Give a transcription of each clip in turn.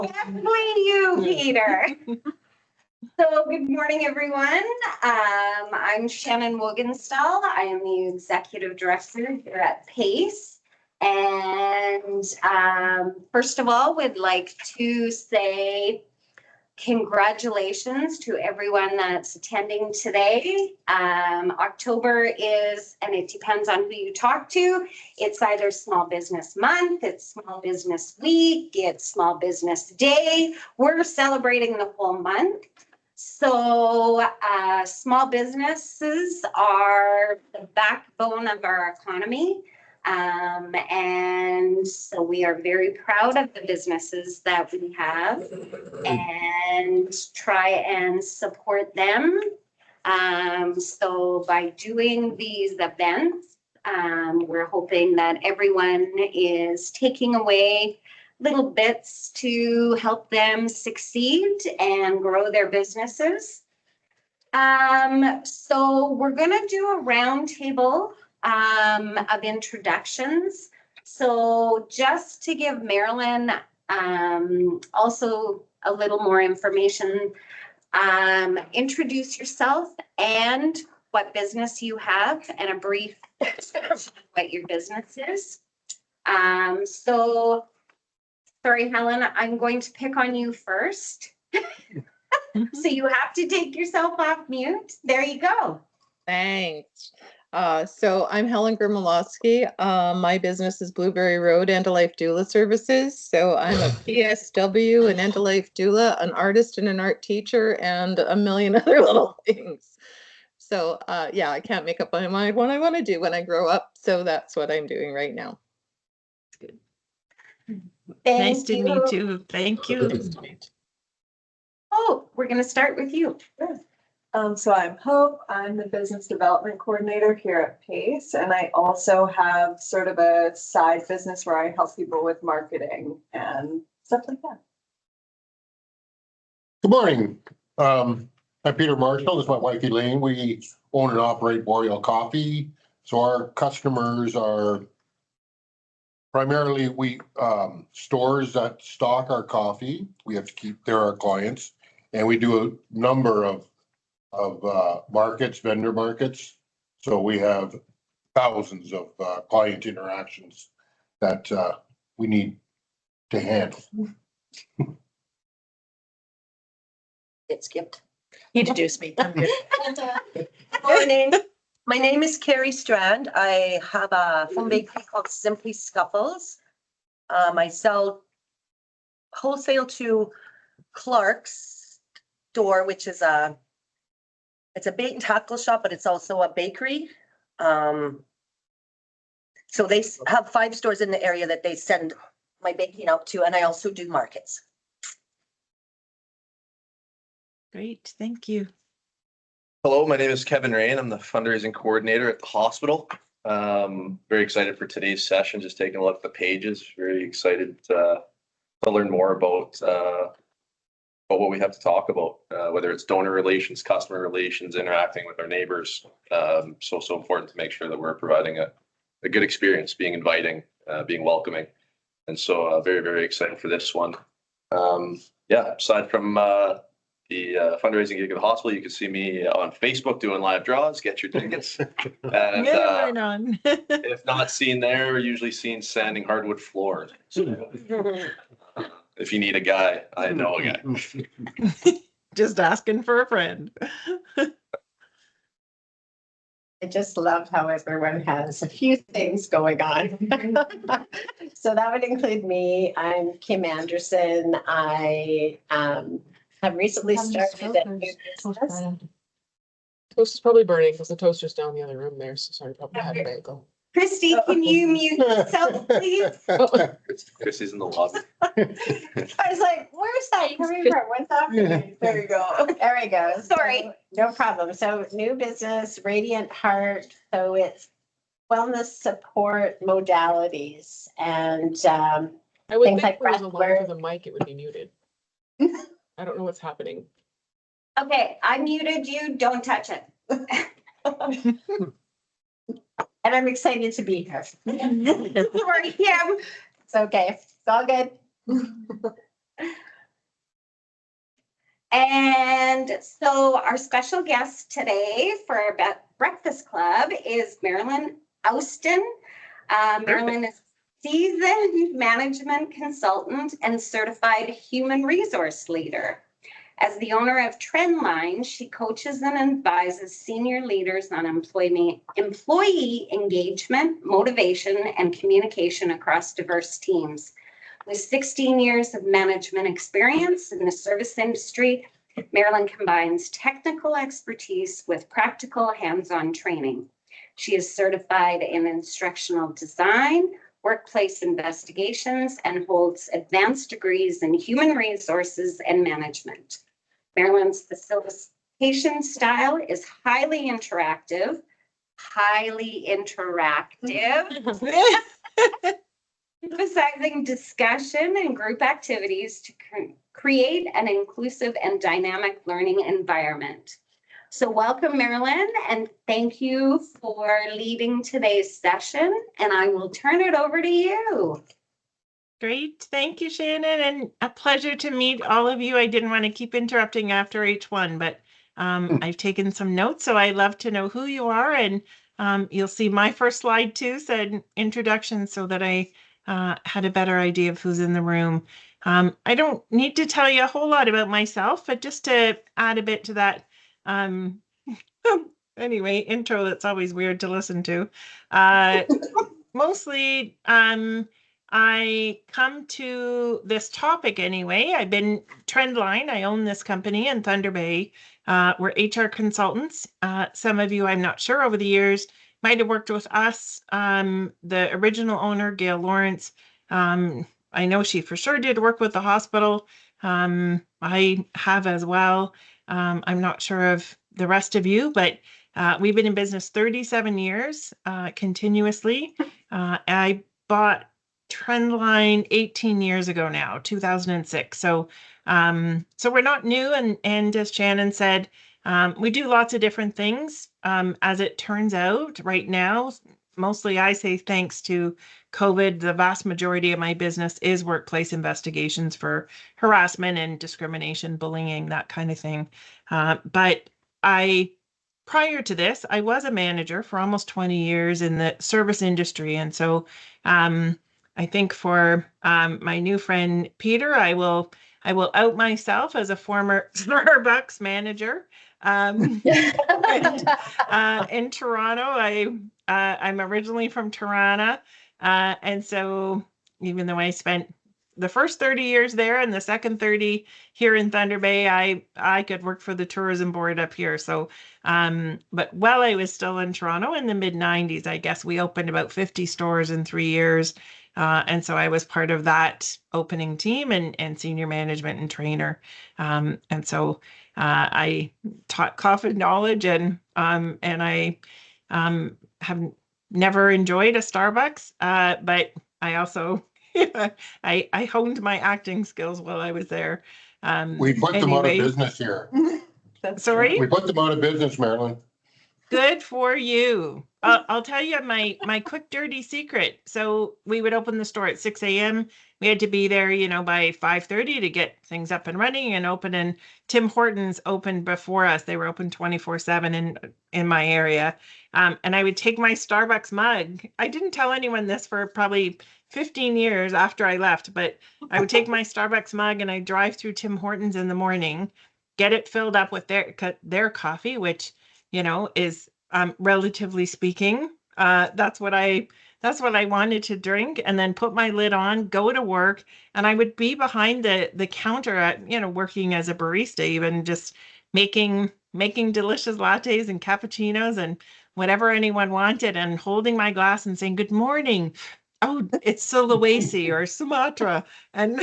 Definitely you, Peter. So good morning, everyone. I'm Shannon Wogenstall. I am the Executive Director here at PACE. And first of all, would like to say congratulations to everyone that's attending today. October is, and it depends on who you talk to, it's either Small Business Month, it's Small Business Week, it's Small Business Day. We're celebrating the whole month. So small businesses are the backbone of our economy. And so we are very proud of the businesses that we have and try and support them. So by doing these events, we're hoping that everyone is taking away little bits to help them succeed and grow their businesses. So we're going to do a roundtable of introductions. So just to give Marilyn also a little more information, introduce yourself and what business you have and a brief what your business is. So sorry, Helen, I'm going to pick on you first. So you have to take yourself off mute. There you go. Thanks. So I'm Helen Grimolowski. My business is Blueberry Road End-of-Life Doula Services. So I'm a PSW, an end-of-life doula, an artist and an art teacher, and a million other little things. So yeah, I can't make up my mind what I want to do when I grow up. So that's what I'm doing right now. Good. Nice to meet you. Thank you. Oh, we're going to start with you. So I'm Hope. I'm the business development coordinator here at PACE, and I also have sort of a side business where I help people with marketing and stuff like that. Good morning. I'm Peter Marshall. This is my wife Elaine. We own and operate Boreal Coffee. So our customers are primarily stores that stock our coffee. We have to keep, they're our clients, and we do a number of markets, vendor markets. So we have thousands of client interactions that we need to handle. It skipped. You introduced me. I'm good. Good morning. My name is Carrie Strand. I have a home bakery called Simply Scuffles. I sell wholesale to Clark's store, which is it's a bait and tackle shop, but it's also a bakery. So they have 5 stores in the area that they send my baking out to, and I also do markets. Great. Thank you. Hello, my name is Kevin Rain. I'm the fundraising coordinator at the hospital. Very excited for today's session. Just taking a look at the pages. Very excited to learn more about what we have to talk about, whether it's donor relations, customer relations, interacting with our neighbors. So important to make sure that we're providing a good experience, being inviting, being welcoming. And so very, very excited for this one. Yeah, aside from the fundraising gig at the hospital, you can see me on Facebook doing live draws, get your tickets. And Right on. if not seen there, usually seen sanding hardwood floors. So, if you need a guy, I know a guy. Just asking for a friend. I just love how everyone has a few things going on. So that would include me. I'm Kim Anderson. I have recently started a new business. Toast is probably burning because the toaster's down the other room there. So sorry, probably had a bagel. Christy, can you mute yourself, please? Chrissy's in the lobby. I was like, where's that coming from? What's happening? There you go. There we go. Sorry. So, no problem. So new business, Radiant Heart. So it's wellness support modalities and I would things think like there was a line breathwork. for the mic, it would be muted. I don't know what's happening. Okay, I muted you. Don't touch it. And I'm excited to be here. Sorry, Kim. It's okay. It's all good. And so our special guest today for our breakfast club is Marilyn Owston. Marilyn is seasoned management consultant and certified human resource leader. As the owner of Trendline, she coaches and advises senior leaders on employee engagement, motivation, and communication across diverse teams. With 16 years of management experience in the service industry, Marilyn combines technical expertise with practical hands-on training. She is certified in instructional design, workplace investigations, and holds advanced degrees in human resources and management. Marilyn's facilitation style is highly interactive, emphasizing discussion and group activities to create an inclusive and dynamic learning environment. So welcome, Marilyn, and thank you for leading today's session, and I will turn it over to you. Great. Thank you, Shannon, and a pleasure to meet all of you. I didn't want to keep interrupting after each one, but I've taken some notes, so I'd love to know who you are. And you'll see my first slide too said introduction, so that I had a better idea of who's in the room. I don't need to tell you a whole lot about myself, but just to add a bit to that, anyway, intro that's always weird to listen to. Mostly, I come to this topic anyway. I've been Trendline. I own this company in Thunder Bay. We're HR consultants. Some of you, I'm not sure, over the years might have worked with us. The original owner, Gail Lawrence, I know she for sure did work with the hospital. I have as well. I'm not sure of the rest of you, but we've been in business 37 years continuously. I bought Trendline 18 years ago now, 2006. So we're not new. And as Shannon said, we do lots of different things. As it turns out right now, mostly I say thanks to COVID, the vast majority of my business is workplace investigations for harassment and discrimination, bullying, that kind of thing. But prior to this, I was a manager for almost 20 years in the service industry. And so I think for my new friend Peter, I will out myself as a former Starbucks manager. And, in Toronto, I'm originally from Toronto, and so even though I spent the first 30 years there and the second 30 here in Thunder Bay, I could work for the tourism board up here. So, but while I was still in Toronto in the mid-90s, I guess we opened about 50 stores in 3 years. And so I was part of that opening team and senior management and trainer. And so I taught coffee knowledge and I have never enjoyed a Starbucks, but I also I honed my acting skills while I was there. We put them out of business here. Sorry? We put them out of business, Marilyn. Good for you. I'll tell you my quick dirty secret. So we would open the store at 6 a.m. We had to be there, by 5:30 to get things up and running and open. And Tim Hortons opened before us. They were open 24/7 in my area. And I would take my Starbucks mug. I didn't tell anyone this for probably 15 years after I left, but I would take my Starbucks mug and I'd drive through Tim Hortons in the morning, get it filled up with their coffee, which is relatively speaking, that's what I wanted to drink, and then put my lid on, go to work, and I would be behind the counter at working as a barista, even just making delicious lattes and cappuccinos and whatever anyone wanted, and holding my glass and saying good morning. Oh, it's Sulawesi or Sumatra, and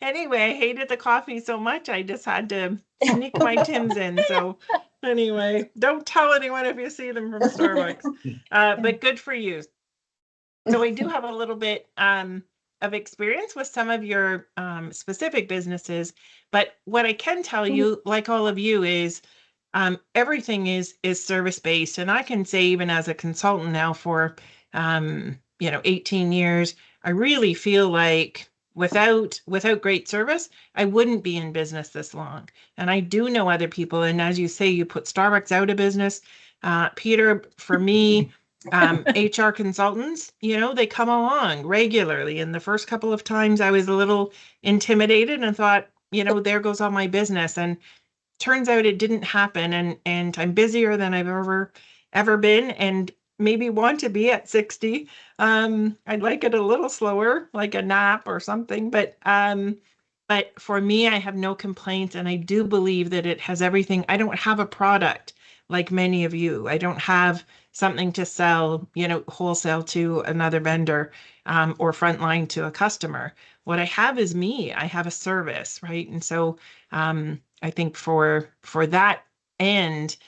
anyway, I hated the coffee so much I just had to sneak my Tims in. So anyway, don't tell anyone if you see them from Starbucks, but good for you. So I do have a little bit of experience with some of your specific businesses, but what I can tell you, like all of you, is everything is service-based. And I can say, even as a consultant now for 18 years, I really feel like without great service, I wouldn't be in business this long. And I do know other people. And as you say, you put Starbucks out of business. Peter, for me, HR consultants, they come along regularly. And the first couple of times I was a little intimidated and thought, there goes all my business. And turns out it didn't happen. And I'm busier than I've ever been, and maybe want to be at 60. I'd like it a little slower, like a nap or something. But for me, I have no complaints, and I do believe that it has everything. I don't have a product like many of you. I don't have something to sell, wholesale to another vendor, or frontline to a customer. What I have is me. I have a service, right? And so I think for that end,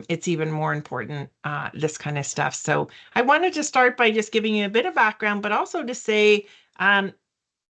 it's even more important, this kind of stuff. So I wanted to start by just giving you a bit of background, but also to say, I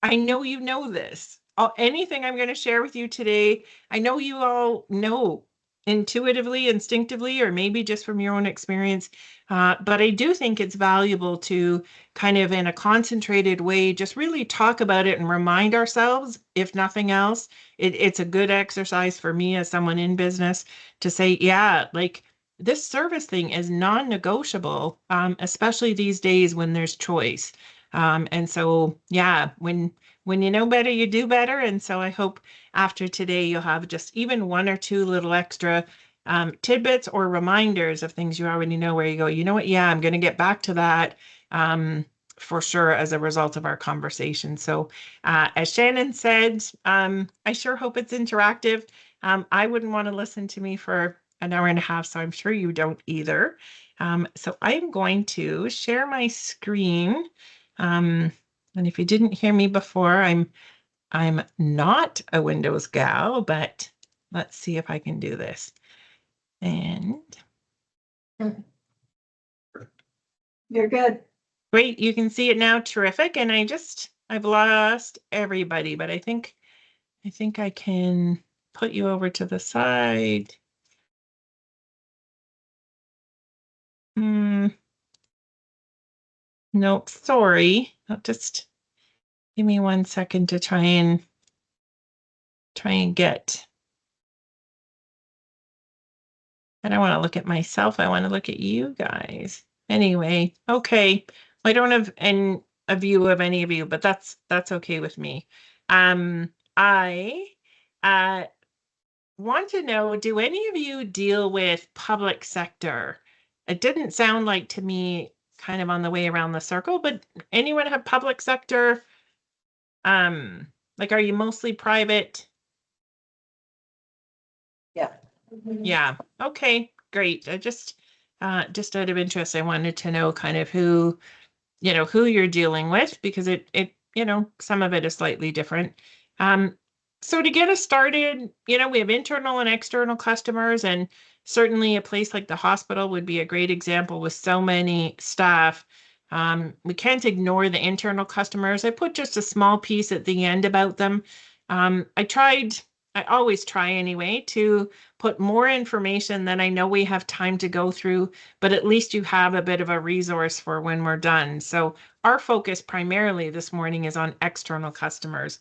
know you know this. Anything I'm going to share with you today, I know you all know intuitively, instinctively, or maybe just from your own experience. But I do think it's valuable to kind of in a concentrated way, just really talk about it and remind ourselves, if nothing else, it's a good exercise for me as someone in business to say, yeah, like this service thing is non-negotiable, especially these days when there's choice. And so, yeah, when you know better, you do better. And so I hope after today, you'll have just even one or two little extra tidbits or reminders of things you already know, where you go, you know what? Yeah, I'm going to get back to that for sure as a result of our conversation. So as Shannon said, I sure hope it's interactive. I wouldn't want to listen to me for an hour and a half, so I'm sure you don't either. So I'm going to share my screen. And if you didn't hear me before, I'm not a Windows gal, but let's see if I can do this. And You're good. great, you can see it now. Terrific. And I've lost everybody, but I think I can put you over to the side. Nope, sorry. Just give me 1 second to try and get. I don't want to look at myself. I want to look at you guys. Anyway, okay. I don't have a view of any of you, but that's okay with me. I want to know, do any of you deal with public sector? It didn't sound like to me kind of on the way around the circle, but anyone have public sector? Like, are you mostly private? Yeah. Yeah. Okay, great. I just out of interest, I wanted to know kind of who you're dealing with, because it some of it is slightly different. So to get us started, we have internal and external customers, and certainly a place like the hospital would be a great example with so many staff. We can't ignore the internal customers. I put just a small piece at the end about them. I always try anyway, to put more information than I know we have time to go through, but at least you have a bit of a resource for when we're done. So our focus primarily this morning is on external customers,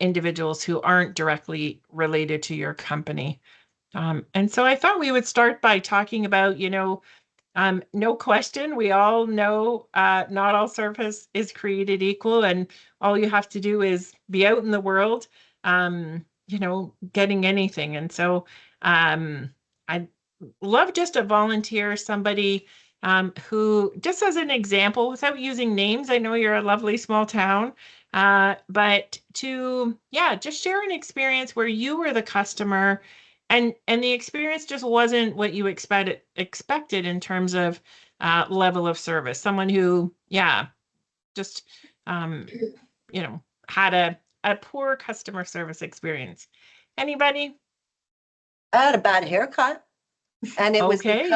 individuals who aren't directly related to your company. And so I thought we would start by talking about, no question, we all know not all service is created equal, and all you have to do is be out in the world, getting anything. And so I'd love just to volunteer somebody who, just as an example, without using names, I know you're a lovely small town, but to, just share an experience where you were the customer and the experience just wasn't what you expected in terms of level of service. Someone who, just, had a poor customer service experience. Anybody? I had a bad haircut, and it was Okay.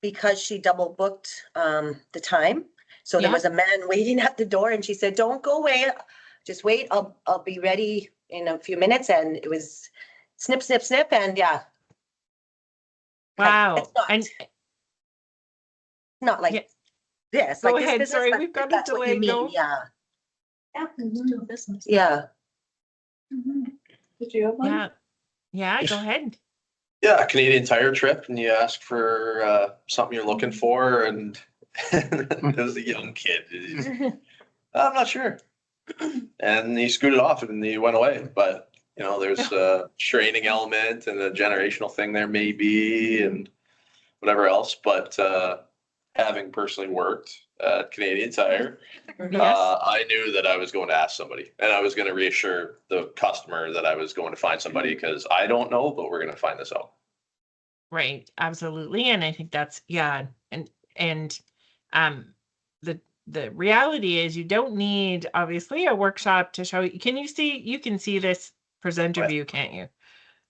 because she double booked the time. So there was a man waiting at the door, and she said, "Don't go away, just wait. I'll be ready in a few minutes." And it was snip, snip, snip, and Wow. It's not like this. Go Like this ahead. business, Sorry, but we've got a that's what you delay. mean. Go. Yeah. Yeah. Did you have one? Yeah. Yeah, go ahead. Yeah, a Canadian Tire trip, and you ask for something you're looking for, and it was a young kid. I'm not sure. And he scooted off and he went away. But, you know, there's a training element and a generational thing there maybe and whatever else. But having personally worked at Canadian Tire, Yes. I knew that I was going to ask somebody and I was going to reassure the customer that I was going to find somebody because I don't know, but we're going to find this out. Right, absolutely. And I think that's, yeah. And the reality is you don't need obviously a workshop to show you. You can see this presenter Right. view, can't you?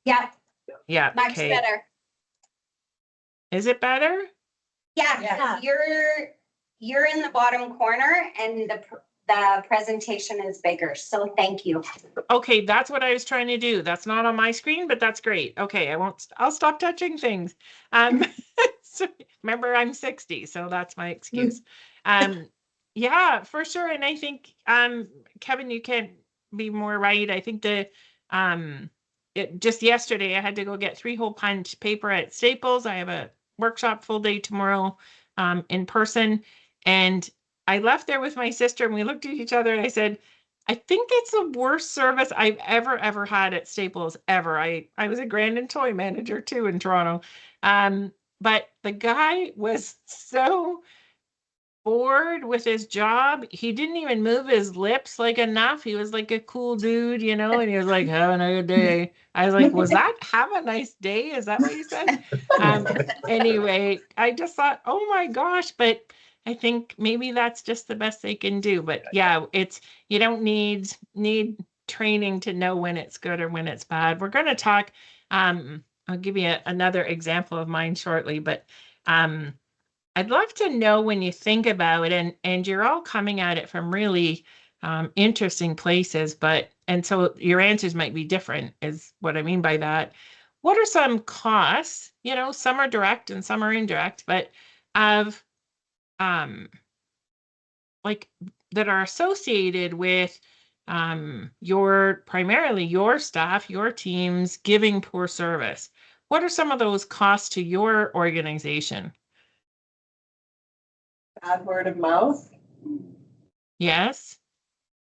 Yeah, Yeah. much Okay. better. Is it better? Yeah, Yeah. 'cause you're in the bottom corner and the presentation is bigger. So thank you. Okay, that's what I was trying to do. That's not on my screen, but that's great. Okay, I'll stop touching things. So remember I'm 60, so that's my excuse. Yeah, for sure. And I think, Kevin, you can't be more right. I think just yesterday I had to go get 3-hole punch paper at Staples. I have a workshop full day tomorrow, in person. And I left there with my sister and we looked at each other and I said, I think it's the worst service I've ever had at Staples ever. I was a Grand and Toy manager too in Toronto. But the guy was so bored with his job. He didn't even move his lips like enough. He was like a cool dude, you know, and he was like, have a good day. I was like, was that have a nice day? Is that what you said? Anyway, I just thought, oh my gosh, but I think maybe that's just the best they can do. But yeah, you don't need training to know when it's good or when it's bad. We're going to talk, I'll give you another example of mine shortly, but I'd love to know when you think about it, and you're all coming at it from really interesting places, and so your answers might be different, is what I mean by that. What are some costs, some are direct and some are indirect, but of like that are associated with primarily your staff, your teams giving poor service? What are some of those costs to your organization? Bad word of mouth. Yes.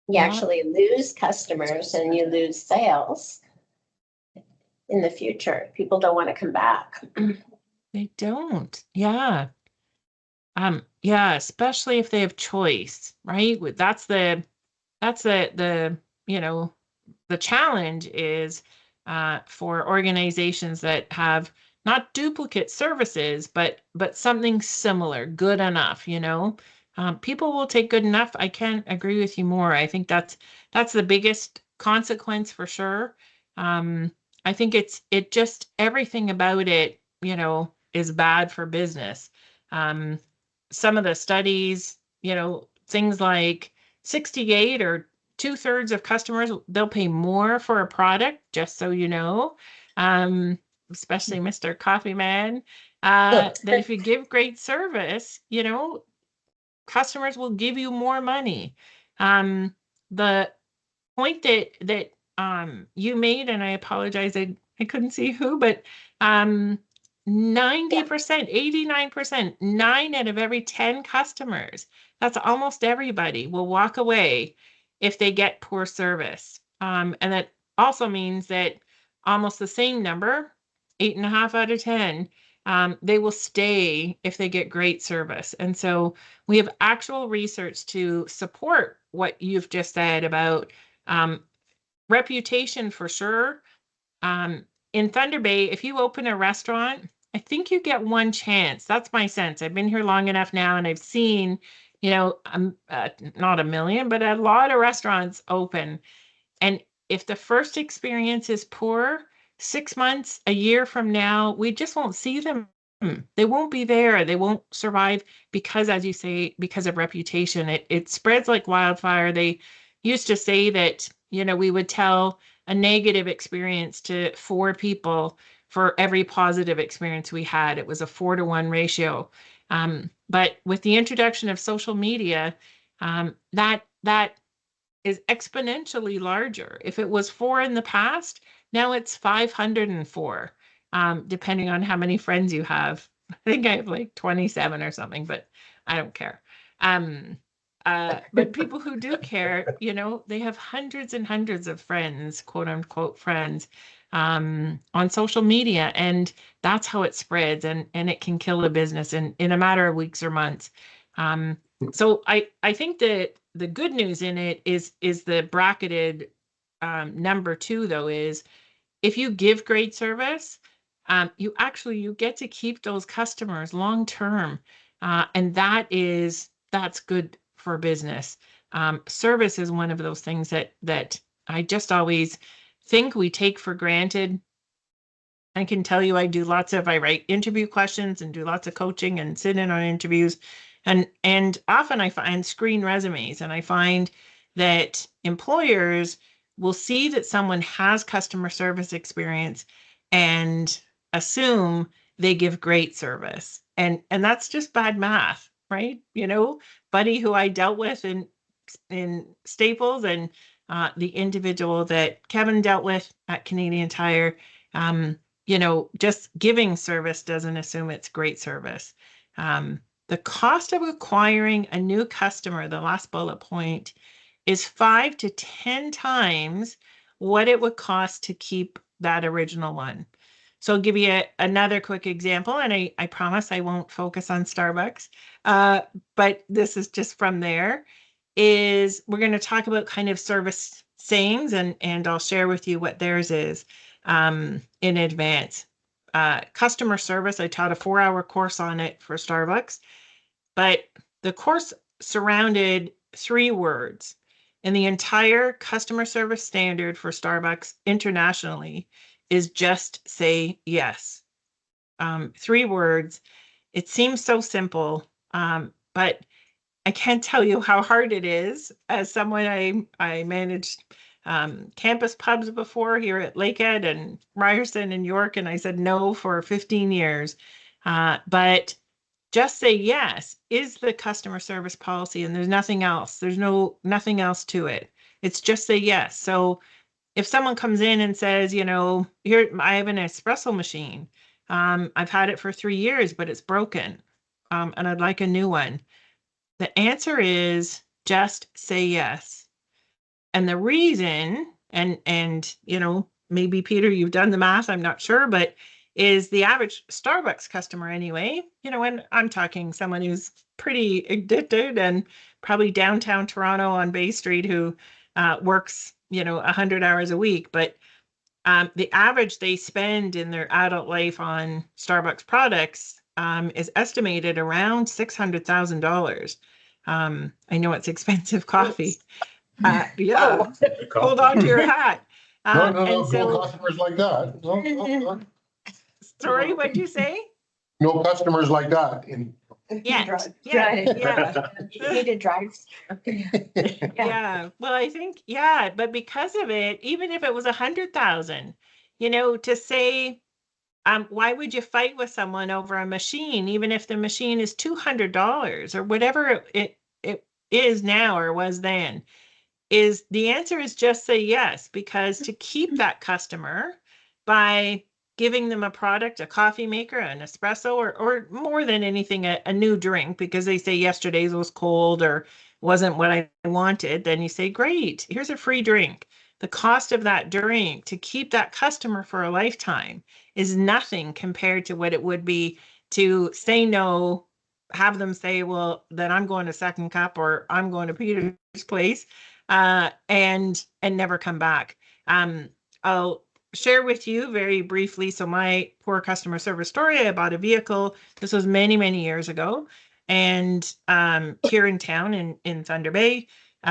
You actually lose customers and you lose sales in the future. People don't want to come back. They don't. Yeah. Yeah, especially if they have choice, right? That's the the challenge is for organizations that have not duplicate services, but something similar, good enough, people will take good enough. I can't agree with you more. I think that's the biggest consequence for sure. I think it just everything about it, is bad for business. Some of the studies, things like 68 or 2/3 of customers, they'll pay more for a product, just so you know, especially Mr. Coffee Man, that if you give great service, customers will give you more money. The point that you made, and I apologize, I couldn't see who, but 90%, 89%, 9 out of every 10 customers, that's almost everybody, will walk away if they get poor service. And that also means that almost the same number, 8.5 out of 10, they will stay if they get great service. And so we have actual research to support what you've just said about reputation for sure. In Thunder Bay, if you open a restaurant, I think you get one chance. That's my sense. I've been here long enough now and I've seen, not a million, but a lot of restaurants open. And if the first experience is poor, 6 months, a year from now, we just won't see them. They won't be there. They won't survive because, as you say, because of reputation. It spreads like wildfire. They used to say that, we would tell a negative experience to 4 people for every positive experience we had. It was a 4-to-1 ratio. But with the introduction of social media, that is exponentially larger. If it was 4 in the past, now it's 504, depending on how many friends you have. I think I have like 27 or something, but I don't care. But people who do care, you know, they have hundreds and hundreds of friends, quote unquote friends, on social media, and that's how it spreads, and it can kill a business in a matter of weeks or months. So I think that the good news in it is the bracketed number 2, though, is if you give great service, you get to keep those customers long term, and that's good for business. Service is one of those things that I just always think we take for granted. I can tell you, I write interview questions and do lots of coaching and sit in on interviews, and often I find screen resumes, and I find that employers will see that someone has customer service experience and assume they give great service, and that's just bad math, right? You know, buddy who I dealt with in Staples, and the individual that Kevin dealt with at Canadian Tire, you know, just giving service doesn't assume it's great service. The cost of acquiring a new customer, the last bullet point, is 5 to 10 times what it would cost to keep that original one. So I'll give you another quick example, and I promise I won't focus on Starbucks, but this is just from there, is we're going to talk about kind of service sayings, and I'll share with you what theirs is in advance. Customer service, I taught a 4-hour course on it for Starbucks, but the course surrounded 3 words, and the entire customer service standard for Starbucks internationally is just say yes. 3 words. It seems so simple, but I can't tell you how hard it is. As someone, I managed campus pubs before here at Lakehead and Ryerson and York, and I said no for 15 years. But just say yes is the customer service policy, and there's nothing else. There's nothing else to it. It's just say yes. So if someone comes in and says, you know, here, I have an espresso machine. I've had it for 3 years, but it's broken, and I'd like a new one. The answer is just say yes. And the reason, and you know, maybe Peter, you've done the math, I'm not sure, but is the average Starbucks customer anyway, you know, and I'm talking someone who's pretty addicted and probably downtown Toronto on Bay Street who works, you know, 100 hours a week, but the average they spend in their adult life on Starbucks products is estimated around $600,000. I know it's expensive coffee. Yeah, hold on to your hat. No, customers like that. No. Sorry, what'd you say? No customers like that. Yeah. He did drive. Yeah. Well, I think, but because of it, even if it was 100,000, you know, to say, why would you fight with someone over a machine, even if the machine is $200 or whatever it is now or was then? Is the answer is just say yes, because to keep that customer by giving them a product, a coffee maker, an espresso, or more than anything, a new drink, because they say yesterday's was cold or wasn't what I wanted, then you say, great, here's a free drink. The cost of that drink to keep that customer for a lifetime is nothing compared to what it would be to say no, have them say, well, then I'm going to Second Cup or I'm going to Peter's place, and never come back. I'll share with you very briefly. So my poor customer service story, I bought a vehicle. This was many, many years ago. And here in town in Thunder Bay,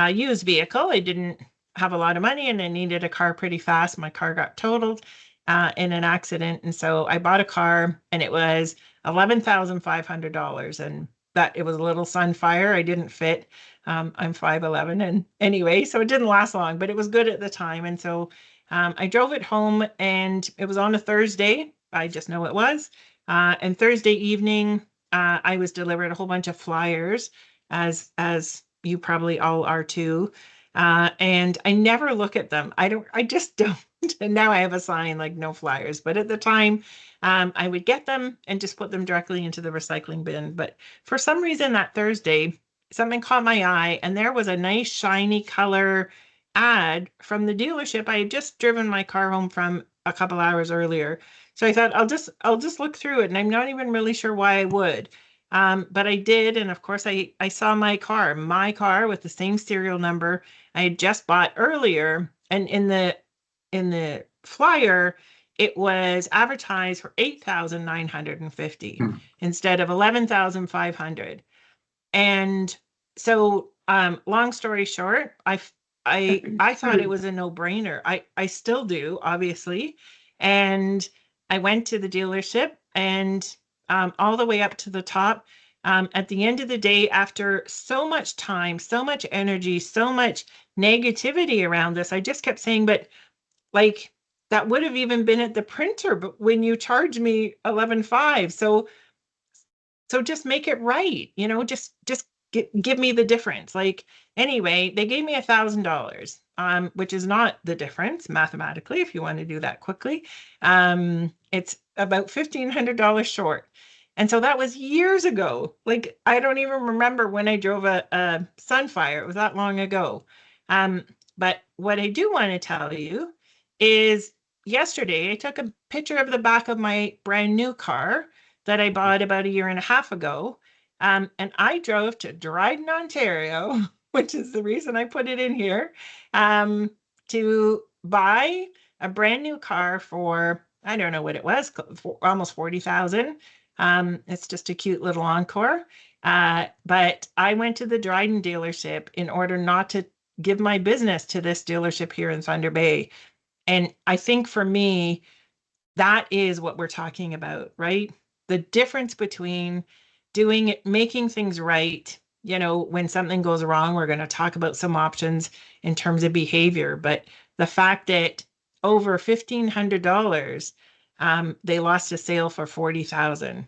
used vehicle. I didn't have a lot of money and I needed a car pretty fast. My car got totaled in an accident. And so I bought a car and it was $11,500. And that it was a little Sunfire. I didn't fit. I'm 5'11", and anyway, so it didn't last long, but it was good at the time. And so I drove it home, and it was on a Thursday. I just know it was. And Thursday evening, I was delivered a whole bunch of flyers, as you probably all are too. And I never look at them. I just don't. And now I have a sign like no flyers. But at the time, I would get them and just put them directly into the recycling bin. But for some reason that Thursday, something caught my eye, and there was a nice shiny color ad from the dealership. I had just driven my car home from a couple hours earlier. So I thought I'll just look through it, and I'm not even really sure why I would. But I did, and of course I saw my car with the same serial number I had just bought earlier, and in the flyer it was advertised for 8,950 instead of 11,500. And so long story short, I thought it was a no-brainer. I still do, obviously. And I went to the dealership, and all the way up to the top. At the end of the day, after so much time, so much energy, so much negativity around this, I just kept saying, but like that would have even been at the printer, but when you charge me 11,500, so just make it right, just give me the difference. Like, anyway, they gave me $1,000, which is not the difference mathematically, if you want to do that quickly. It's about $1,500 short. And so that was years ago. Like, I don't even remember when I drove a Sunfire. It was that long ago. But what I do want to tell you is yesterday I took a picture of the back of my brand new car that I bought about a year and a half ago. And I drove to Dryden, Ontario, which is the reason I put it in here, to buy a brand new car for, I don't know what it was, for almost 40,000. It's just a cute little Encore. But I went to the Dryden dealership in order not to give my business to this dealership here in Thunder Bay. And I think for me, that is what we're talking about, right? The difference between doing it, making things right. When something goes wrong, we're going to talk about some options in terms of behavior. But the fact that over $1,500, they lost a sale for 40,000.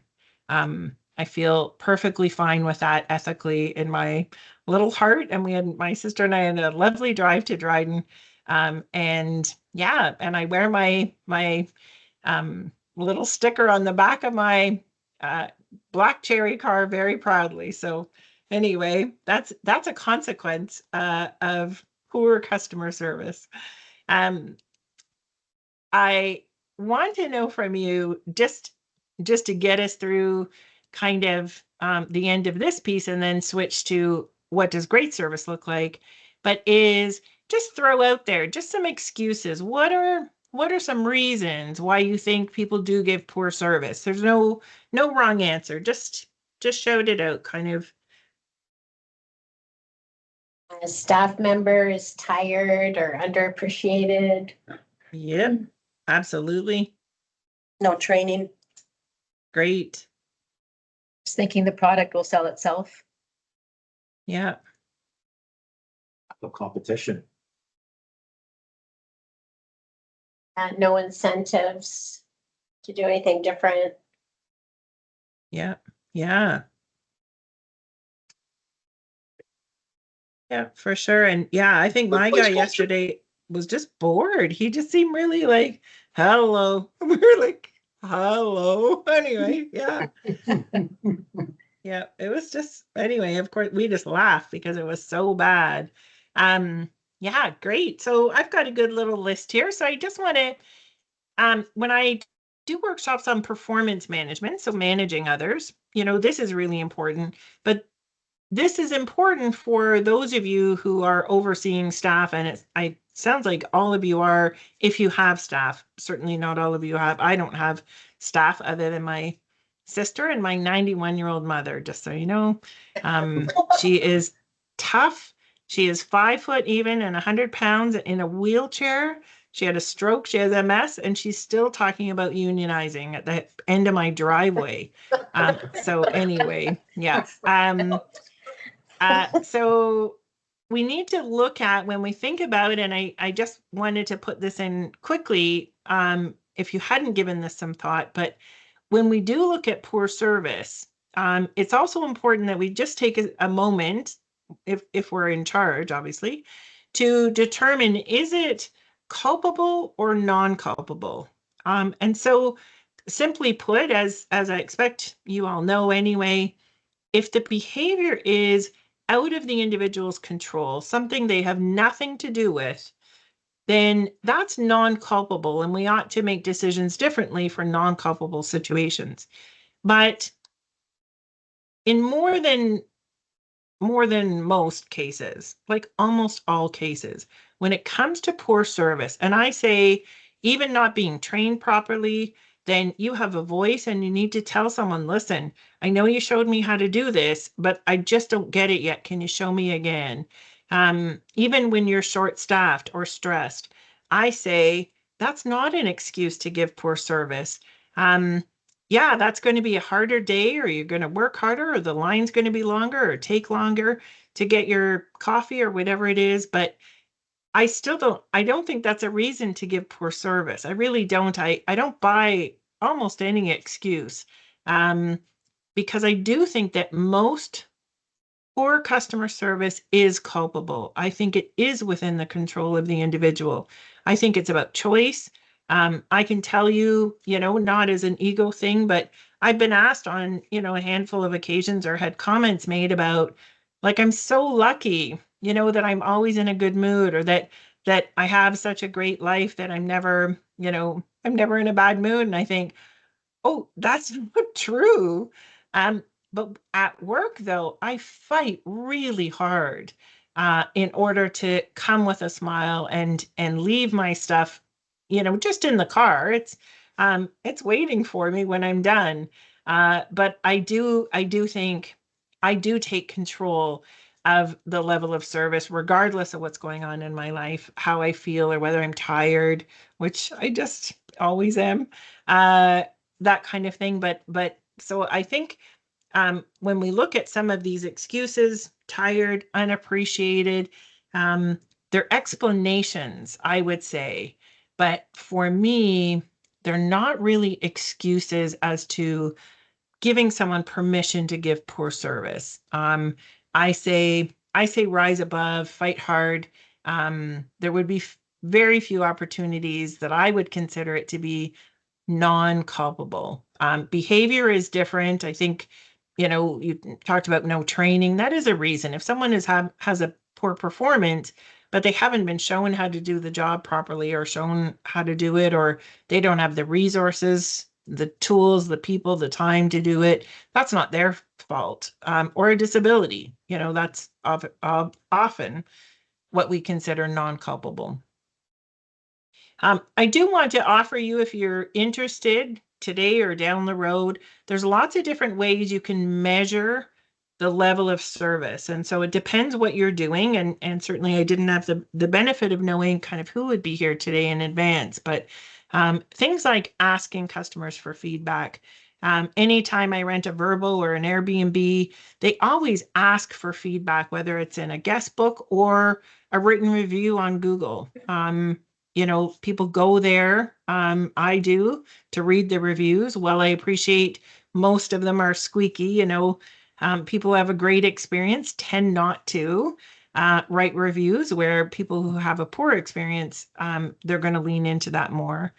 I feel perfectly fine with that ethically in my little heart. And my sister and I had a lovely drive to Dryden. And yeah, and I wear my little sticker on the back of my black cherry car very proudly. So anyway, that's a consequence of poor customer service. I want to know from you, just to get us through kind of the end of this piece, and then switch to what does great service look like, but is just throw out there just some excuses. What are some reasons why you think people do give poor service? There's no wrong answer. Just shout it out, kind of. A staff member is tired or underappreciated. Yep, absolutely. No training. Great. Just thinking the product will sell itself. Yeah. of competition. No incentives to do anything different. Yeah. Yeah. Yeah, for sure. And yeah, I think my guy yesterday was just bored. He just seemed really like, hello. We were like, hello. Anyway, yeah. Yeah, it was just, anyway, of course, we just laughed because it was so bad. Yeah, great. So I've got a good little list here. So I just want to, when I do workshops on performance management, so managing others, this is really important, but this is important for those of you who are overseeing staff, and it sounds like all of you are, if you have staff. Certainly not all of you have. I don't have staff other than my sister and my 91-year-old mother, just so you know. She is tough. She is 5 foot even and 100 pounds in a wheelchair. She had a stroke. She has MS, and she's still talking about unionizing at the end of my driveway. So anyway, yeah. So we need to look at, when we think about, and I just wanted to put this in quickly, if you hadn't given this some thought, but when we do look at poor service, it's also important that we just take a moment, if we're in charge, obviously, to determine, is it culpable or non-culpable? And so simply put, as I expect you all know anyway, if the behavior is out of the individual's control, something they have nothing to do with, then that's non-culpable, and we ought to make decisions differently for non-culpable situations. But in more than most cases, like almost all cases, when it comes to poor service, and I say even not being trained properly, then you have a voice and you need to tell someone, listen, I know you showed me how to do this, but I just don't get it yet. Can you show me again? Even when you're short-staffed or stressed, I say that's not an excuse to give poor service. Yeah, that's going to be a harder day, or you're going to work harder, or the line's going to be longer or take longer to get your coffee or whatever it is. But I don't think that's a reason to give poor service. I really don't. I don't buy almost any excuse, because I do think that most poor customer service is culpable. I think it is within the control of the individual. I think it's about choice. I can tell you, not as an ego thing, but I've been asked on, a handful of occasions or had comments made about, like, I'm so lucky, that I'm always in a good mood, or that I have such a great life that I'm never in a bad mood. And I think, oh, that's not true. But at work, though, I fight really hard in order to come with a smile and leave my stuff, just in the car. It's waiting for me when I'm done. But I do think I do take control of the level of service, regardless of what's going on in my life, how I feel, or whether I'm tired, which I just always am. That kind of thing. But so I think when we look at some of these excuses, tired, unappreciated, they're explanations, I would say. But for me, they're not really excuses as to giving someone permission to give poor service. I say rise above, fight hard. There would be very few opportunities that I would consider it to be non-culpable. Behavior is different. I think, you talked about no training. That is a reason. If someone has a poor performance, but they haven't been shown how to do the job properly, or shown how to do it, or they don't have the resources, the tools, the people, the time to do it, that's not their fault. Or a disability, that's often what we consider non-culpable. I do want to offer you, if you're interested today or down the road, there's lots of different ways you can measure the level of service. And so it depends what you're doing. And certainly I didn't have the benefit of knowing kind of who would be here today in advance, but things like asking customers for feedback. Anytime I rent a Verbal or an Airbnb, they always ask for feedback, whether it's in a guest book or a written review on Google. People go there, I do, to read the reviews. While I appreciate most of them are squeaky, people who have a great experience tend not to write reviews, where people who have a poor experience, they're going to lean into that more.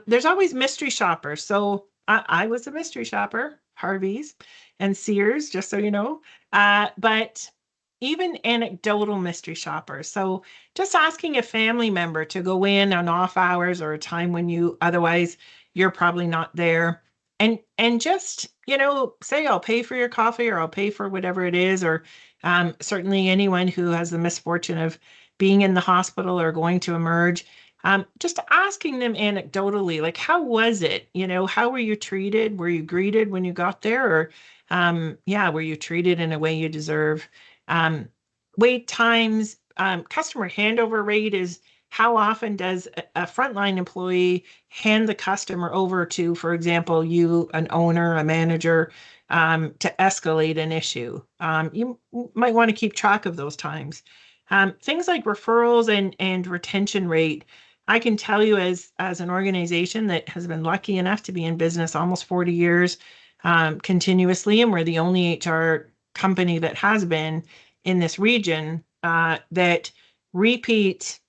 There's always mystery shoppers. So I was a mystery shopper, Harvey's and Sears, just so you know. But even anecdotal mystery shoppers. So just asking a family member to go in on off hours, or a time when you're probably not there, and just, say, I'll pay for your coffee, or I'll pay for whatever it is. Or certainly anyone who has the misfortune of being in the hospital or going to emerge, just asking them anecdotally, like, how was it? How were you treated? Were you greeted when you got there? Or were you treated in a way you deserve? Wait times, customer handover rate is how often does a frontline employee hand the customer over to, for example, you, an owner, a manager, to escalate an issue. You might want to keep track of those times. Things like referrals and retention rate. I can tell you, as an organization that has been lucky enough to be in business almost 40 years continuously, and we're the only HR company that has been in this region, that repeat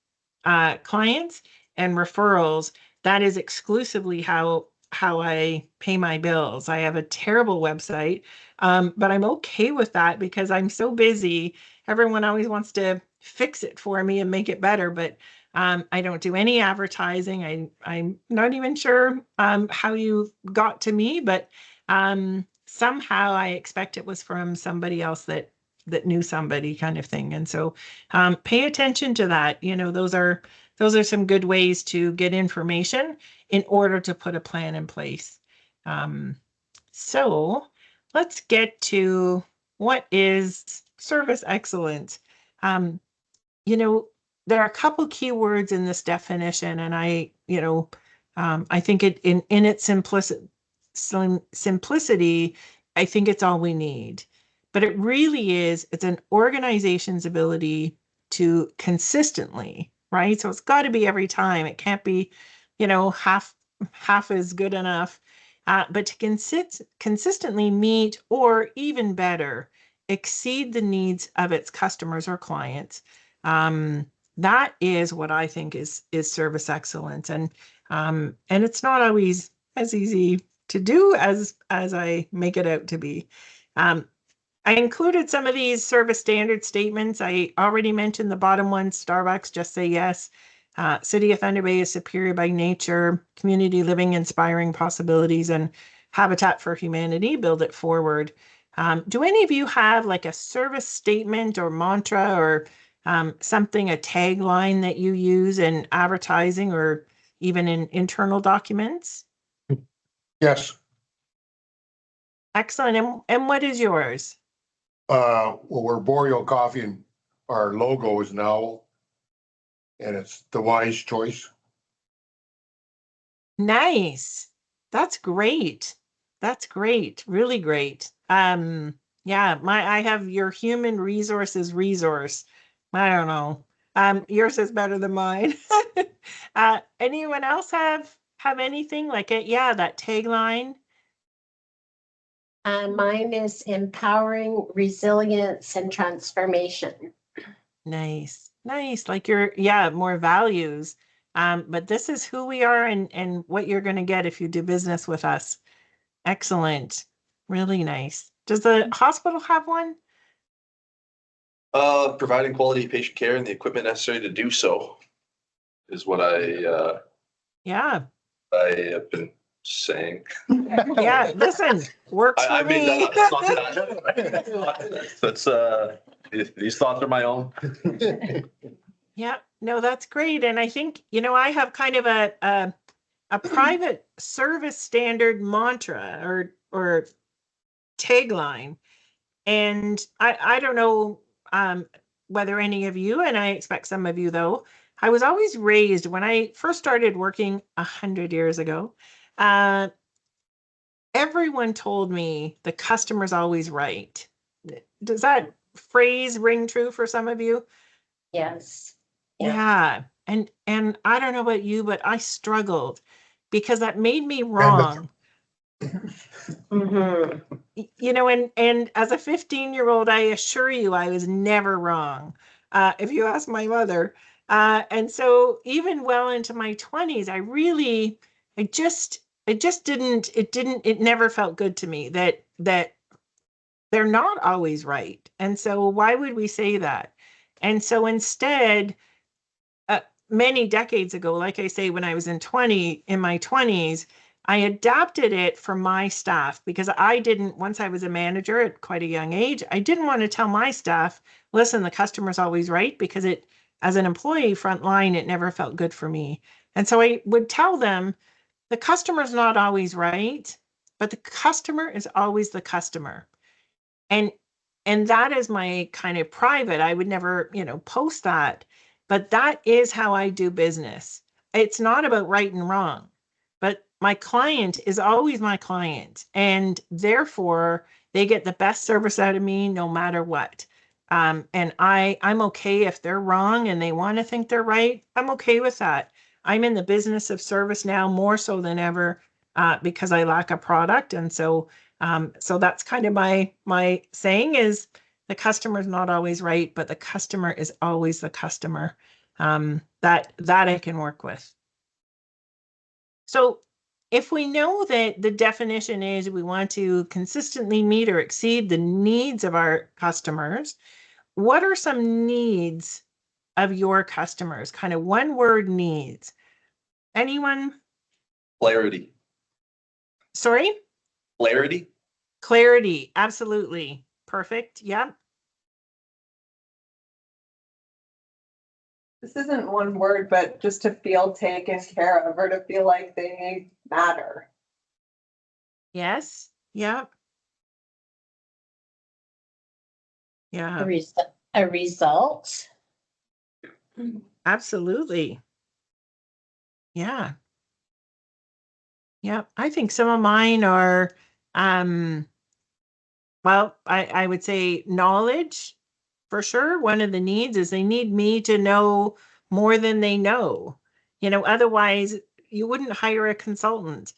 clients and referrals. That is exclusively how I pay my bills. I have a terrible website, but I'm okay with that because I'm so busy. Everyone always wants to fix it for me and make it better, but I don't do any advertising. I'm not even sure how you got to me, but somehow I expect it was from somebody else that knew somebody, kind of thing. And so pay attention to that. You know, those are some good ways to get information in order to put a plan in place. So let's get to what is service excellence. You know, there are a couple keywords in this definition, and I think it in its simplicity, I think it's all we need. But it really is, it's an organization's ability to consistently, right? So it's got to be every time. It can't be, half is good enough. But to consistently meet, or even better, exceed the needs of its customers or clients. That is what I think is service excellence. And it's not always as easy to do as I make it out to be. I included some of these service standard statements. I already mentioned the bottom one, Starbucks, just say yes. City of Thunder Bay is superior by nature, community living, inspiring possibilities, and Habitat for Humanity, build it forward. Do any of you have like a service statement or mantra or something, a tagline that you use in advertising or even in internal documents? Yes. Excellent. And what is yours? Well, we're Boreal Coffee and our logo is now, and it's the wise choice. Nice. That's great. That's great. Really great. Yeah, I have your human resources resource. I don't know. Yours is better than mine. Anyone else have anything like it? Yeah, that tagline. Mine is empowering resilience and transformation. Nice. Like more values. But this is who we are and what you're going to get if you do business with us. Excellent. Really nice. Does the hospital have one? Providing quality patient care and the equipment necessary to do so is what I have been saying. Yeah, listen, works for I made me. that up. That's these thoughts are my own. Yeah, no, that's great. And I think, I have kind of a private service standard mantra or tagline. And I don't know whether any of you, and I expect some of you though, I was always raised when I first started working 100 years ago. Everyone told me the customer's always right. Does that phrase ring true for some of you? Yes. Yeah. And I don't know about you, but I struggled because that made me wrong. Mm-hmm. And as a 15-year-old, I assure you, I was never wrong. If you ask my mother. And so even well into my 20s, it never felt good to me that they're not always right. And so why would we say that? And so instead, many decades ago, like I say, when I was in my 20s, I adapted it for my staff because once I was a manager at quite a young age, I didn't want to tell my staff, listen, the customer's always right, because as an employee frontline, it never felt good for me. And so I would tell them, the customer's not always right, but the customer is always the customer. And that is my kind of private. I would never, post that, but that is how I do business. It's not about right and wrong, but my client is always my client, and therefore they get the best service out of me no matter what. And I'm okay if they're wrong and they want to think they're right. I'm okay with that. I'm in the business of service now more so than ever because I lack a product, and so that's kind of my saying is, The customer is not always right, but the customer is always the customer. That I can work with. So if we know that the definition is we want to consistently meet or exceed the needs of our customers, what are some needs of your customers? Kind of one word needs. Anyone? Clarity. Sorry? Clarity. Clarity. Absolutely. Perfect. Yep. This isn't one word, but just to feel taken care of or to feel like they matter. Yes. Yep. Yeah. A result. Absolutely. Yeah. Yeah. I think some of mine are, well, I would say knowledge for sure. One of the needs is they need me to know more than they know. Otherwise you wouldn't hire a consultant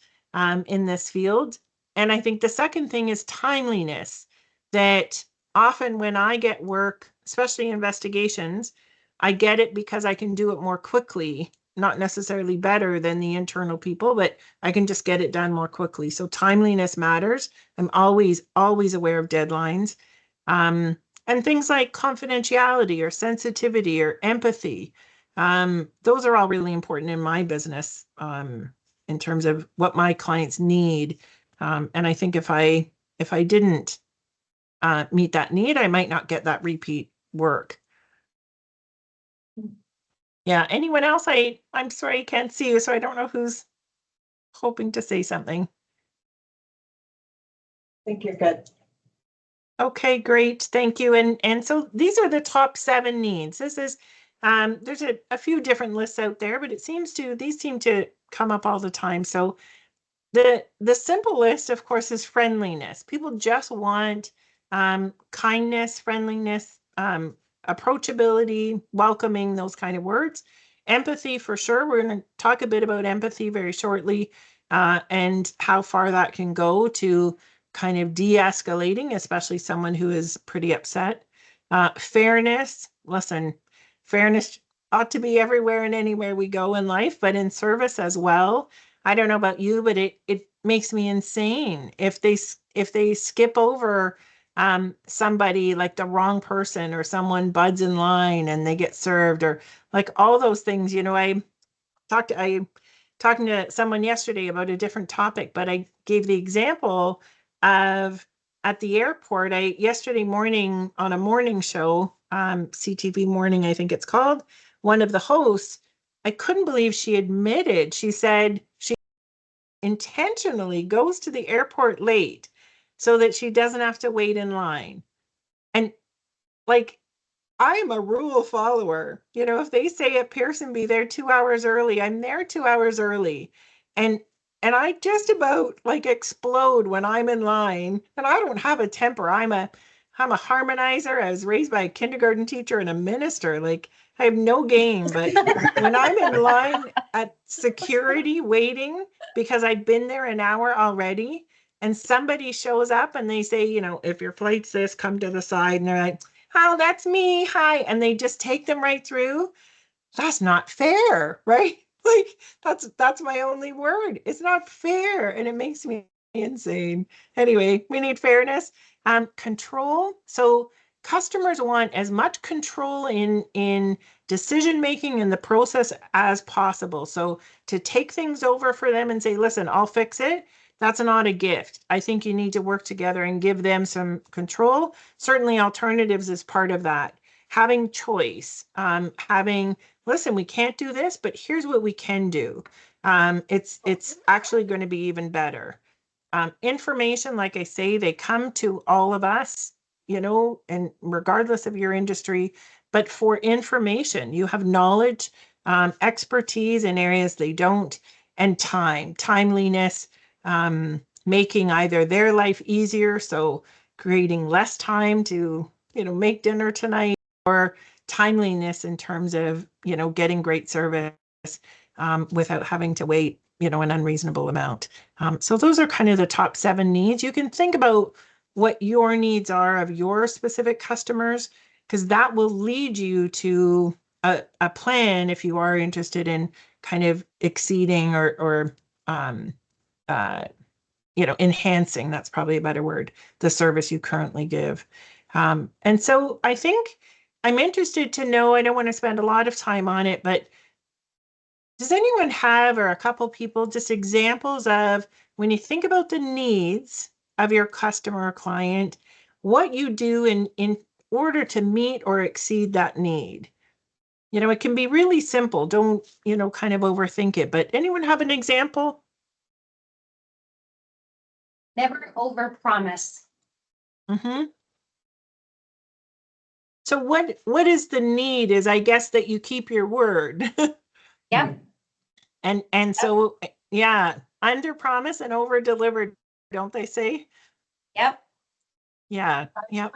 in this field. And I think the second thing is timeliness, that often when I get work, especially investigations, I get it because I can do it more quickly, not necessarily better than the internal people, but I can just get it done more quickly. So timeliness matters. I'm always aware of deadlines. And things like confidentiality or sensitivity or empathy. Those are all really important in my business in terms of what my clients need. And I think if I didn't meet that need, I might not get that repeat work. Yeah. Anyone else? I'm sorry, I can't see you, so I don't know who's hoping to say something. I think you're good. Okay, great. Thank you. And so these are the top 7 needs. This is there's a few different lists out there, but these seem to come up all the time. So the simple list, of course, is friendliness. People just want kindness, friendliness, approachability, welcoming, those kind of words. Empathy, for sure. We're going to talk a bit about empathy very shortly and how far that can go to kind of de-escalating, especially someone who is pretty upset. Fairness, listen, fairness ought to be everywhere and anywhere we go in life, but in service as well. I don't know about you, but it makes me insane if they skip over somebody, like the wrong person, or someone buds in line and they get served, or like all those things. I talking to someone yesterday about a different topic, but I gave the example of at the airport. Yesterday morning on a morning show, CTV Morning, I think it's called, one of the hosts, I couldn't believe she admitted, she said she intentionally goes to the airport late so that she doesn't have to wait in line. And like, I am a rule follower. If they say at Pearson be there 2 hours early, I'm there 2 hours early. And I just about like explode when I'm in line. And I don't have a temper. I'm a harmonizer. I was raised by a kindergarten teacher and a minister. Like, I have no game. But when I'm in line at security waiting because I've been there an hour already, and somebody shows up and they say, if your flight's this, come to the side. And they're like, oh, that's me. Hi. And they just take them right through. That's not fair, right? Like, that's my only word. It's not fair. And it makes me insane. Anyway, we need fairness. Control. So customers want as much control in decision making in the process as possible. So to take things over for them and say, listen, I'll fix it, that's not a gift. I think you need to work together and give them some control. Certainly alternatives is part of that. Having choice, listen, we can't do this, but here's what we can do. It's actually going to be even better. Information, like I say, they come to all of us, and regardless of your industry, but for information, you have knowledge, expertise in areas they don't, and timeliness, making either their life easier, so creating less time to, make dinner tonight, or timeliness in terms of, getting great service without having to wait, an unreasonable amount. So those are kind of the top 7 needs. You can think about what your needs are of your specific customers, because that will lead you to a plan if you are interested in kind of exceeding or enhancing, that's probably a better word, the service you currently give. And so I think I'm interested to know, I don't want to spend a lot of time on it, but does anyone have, or a couple people, just examples of when you think about the needs of your customer or client, what you do in order to meet or exceed that need? It can be really simple. Don't, kind of overthink it. But anyone have an example? Never overpromise. Mm-hmm. So what is the need is, I guess, that you keep your word. Yep. And so, yeah, under promise and over delivered, don't they say? Yep. Yeah. Yep.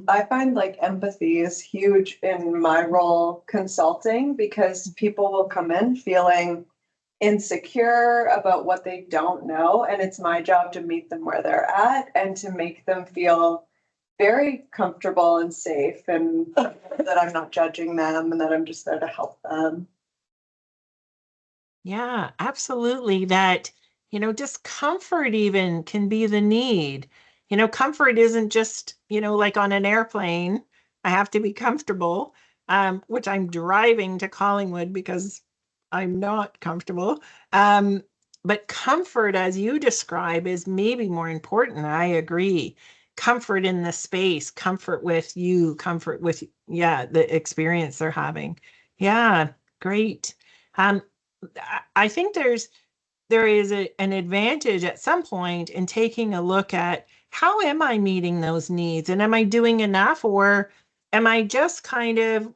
I find like empathy is huge in my role consulting, because people will come in feeling insecure about what they don't know. And it's my job to meet them where they're at and to make them feel very comfortable and safe, and that I'm not judging them and that I'm just there to help them. Yeah, absolutely. That, discomfort even can be the need. Comfort isn't just, like on an airplane, I have to be comfortable, which I'm driving to Collingwood because I'm not comfortable. But comfort, as you describe, is maybe more important. I agree. Comfort in the space, comfort with you, comfort with, yeah, the experience they're having. Yeah, great. Um, I think there is an advantage at some point in taking a look at how am I meeting those needs, and am I doing enough, or am I just kind of,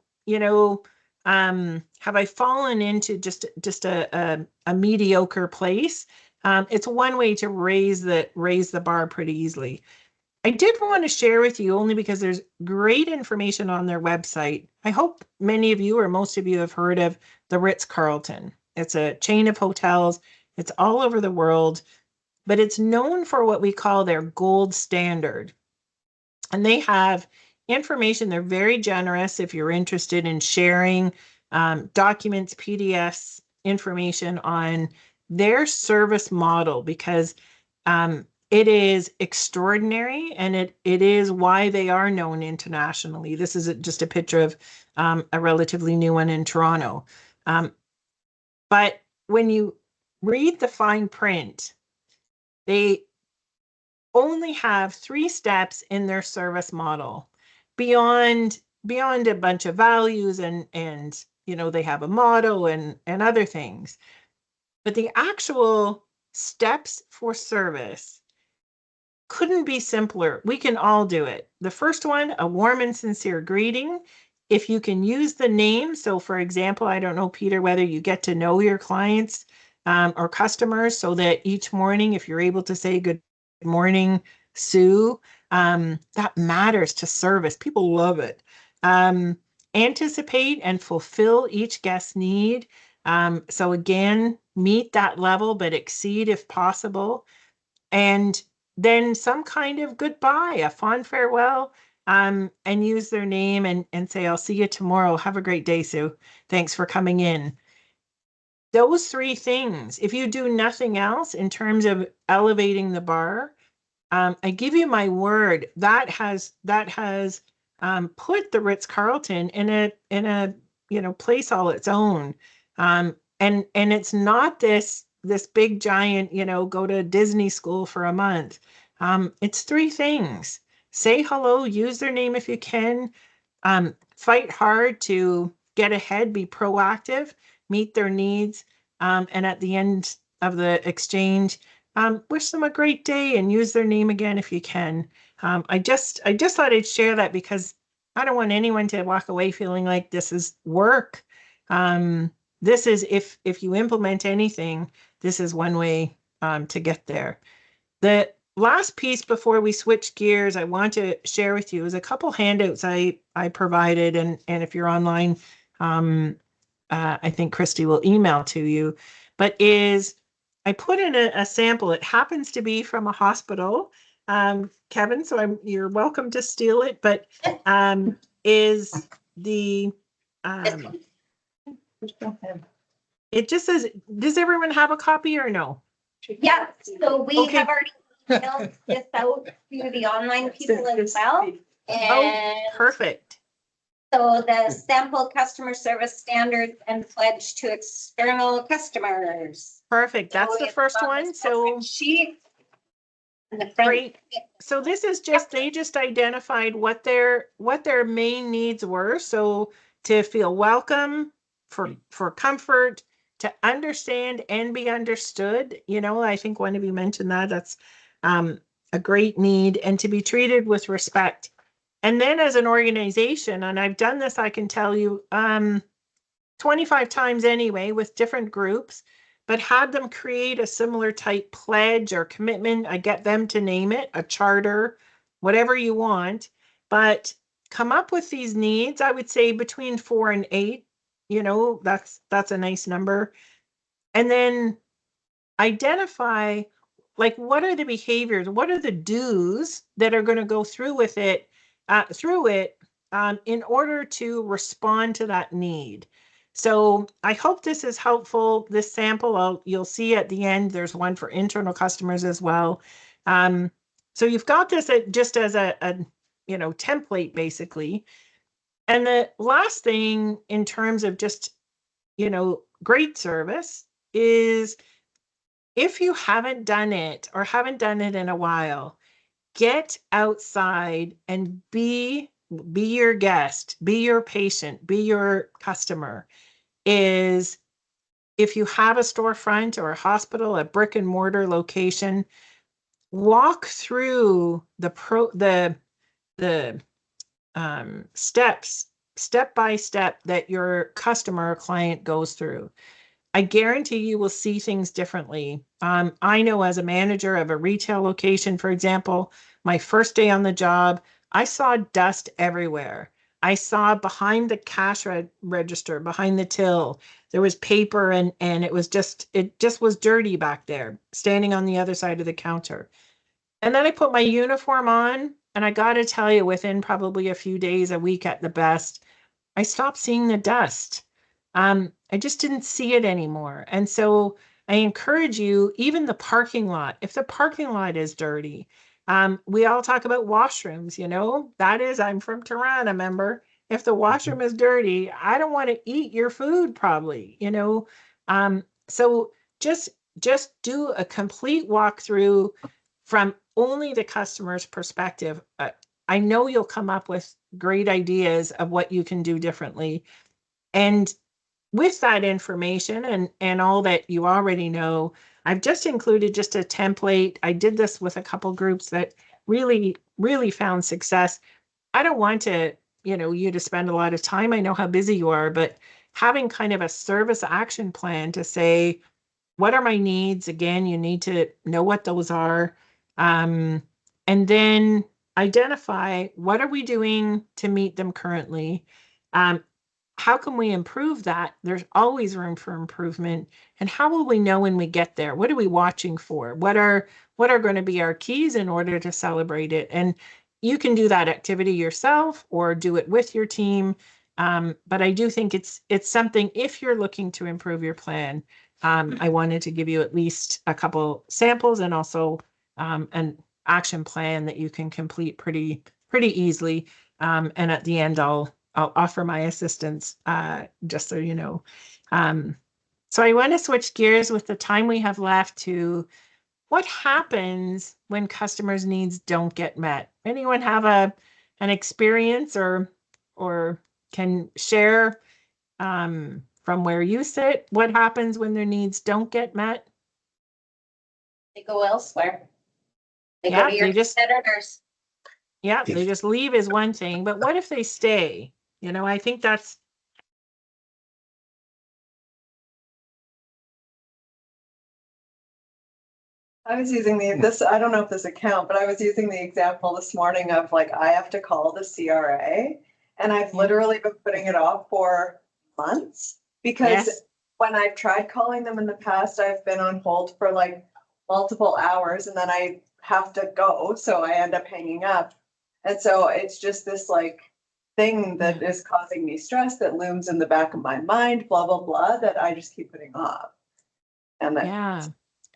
have I fallen into just a mediocre place? It's one way to raise the bar pretty easily. I did want to share with you, only because there's great information on their website. I hope many of you or most of you have heard of the Ritz-Carlton. It's a chain of hotels. It's all over the world, but it's known for what we call their gold standard. And they have information. They're very generous if you're interested in sharing documents, PDFs, information on their service model, because it is extraordinary, and it is why they are known internationally. This is just a picture of a relatively new one in Toronto. But when you read the fine print, they only have 3 steps in their service model beyond a bunch of values, and they have a motto and other things. But the actual steps for service couldn't be simpler. We can all do it. The first one, a warm and sincere greeting. If you can use the name, so for example, I don't know, Peter, whether you get to know your clients or customers, so that each morning, if you're able to say good morning, Sue, that matters to service. People love it. Anticipate and fulfill each guest's need. So again, meet that level, but exceed if possible. And then some kind of goodbye, a fond farewell, and use their name and say, I'll see you tomorrow. Have a great day, Sue. Thanks for coming in. Those 3 things, if you do nothing else in terms of elevating the bar, I give you my word, that has put the Ritz-Carlton in a place all its own. And it's not this big giant, go to Disney school for a month. It's 3 things. Say hello, use their name if you can, fight hard to get ahead, be proactive, meet their needs, and at the end of the exchange, wish them a great day and use their name again if you can. I just thought I'd share that, because I don't want anyone to walk away feeling like this is work. This is, if you implement anything, this is one way to get there. The last piece before we switch gears I want to share with you is a couple handouts I provided, and if you're online, I think Christy will email to you, but I put in a sample. It happens to be from a hospital Kevin, so you're welcome to steal it, but is the it just says, does everyone have a copy or no? Yeah, so we Okay. have already emailed this out to the online people as well. And Perfect. so the sample customer service standards and pledge to external customers. Perfect. That's So the it's first on one. this So sheet. And the front. great. So this is just, they just identified what their main needs were. So to feel welcome, for comfort, to understand and be understood. You know, I think one of you mentioned that. That's a great need, and to be treated with respect. And then as an organization, and I've done this, I can tell you 25 times anyway with different groups, but had them create a similar type pledge or commitment. I get them to name it, a charter, whatever you want, but come up with these needs. I would say between 4 and 8, you know, that's a nice number. And then identify, like, what are the behaviors, what are the do's that are going to go through with it, in order to respond to that need. So I hope this is helpful. This sample, you'll see at the end, there's one for internal customers as well. So you've got this just as a template basically. And the last thing in terms of just, great service is, if you haven't done it or haven't done it in a while, get outside and be your guest, be your patient, be your customer. Is, if you have a storefront or a hospital, a brick and mortar location, walk through the steps, step by step, that your customer or client goes through. I guarantee you will see things differently. I know as a manager of a retail location, for example, my first day on the job, I saw dust everywhere. I saw behind the cash register, behind the till, there was paper and it just was dirty back there, standing on the other side of the counter. And then I put my uniform on, and I got to tell you, within probably a few days, a week at the best, I stopped seeing the dust. I just didn't see it anymore. And so I encourage you, even the parking lot, if the parking lot is dirty, we all talk about washrooms, that is, I'm from Toronto, remember? If the washroom is dirty, I don't want to eat your food probably, so just do a complete walkthrough from only the customer's perspective. I know you'll come up with great ideas of what you can do differently. And with that information and all that you already know, I've just included just a template. I did this with a couple groups that really, really found success. I don't want to, you to spend a lot of time. I know how busy you are, but having kind of a service action plan to say, what are my needs? Again, you need to know what those are. And then identify, what are we doing to meet them currently? How can we improve that? There's always room for improvement. And how will we know when we get there? What are we watching for? What are going to be our keys in order to celebrate it? And you can do that activity yourself or do it with your team. But I do think it's something, if you're looking to improve your plan. I wanted to give you at least a couple samples, and also an action plan that you can complete pretty easily. And at the end, I'll offer my assistance, just so you know. So I want to switch gears with the time we have left to what happens when customers' needs don't get met. Anyone have an experience or can share from where you sit, what happens when their needs don't get met? They go elsewhere. They Yeah, go to your competitors. Yeah, they just leave is one thing, but what if they stay? I think that's. I was using I don't know if this account, but I was using the example this morning of, like, I have to call the CRA, and I've literally been putting it off for months because when I've tried calling them in the past, I've been on hold for like multiple hours and then I have to go, so I end up hanging up. And so it's just this like thing that is causing me stress that looms in the back of my mind, blah, blah, blah, that I just keep putting off. And that Yeah.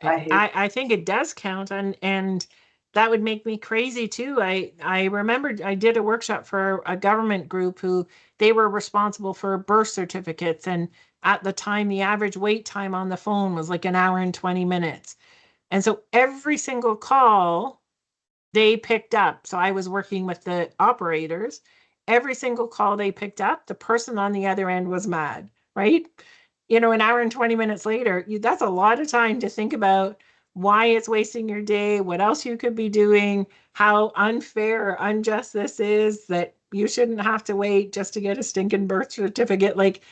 I hate. I think it does count, and that would make me crazy too. I remembered I did a workshop for a government group who they were responsible for birth certificates, and at the time the average wait time on the phone was like an hour and 20 minutes. And so every single call they picked up. So I was working with the operators. Every single call they picked up, the person on the other end was mad, right? An hour and 20 minutes later, that's a lot of time to think about why it's wasting your day, what else you could be doing, how unfair or unjust this is, that you shouldn't have to wait just to get a stinking birth certificate. Like,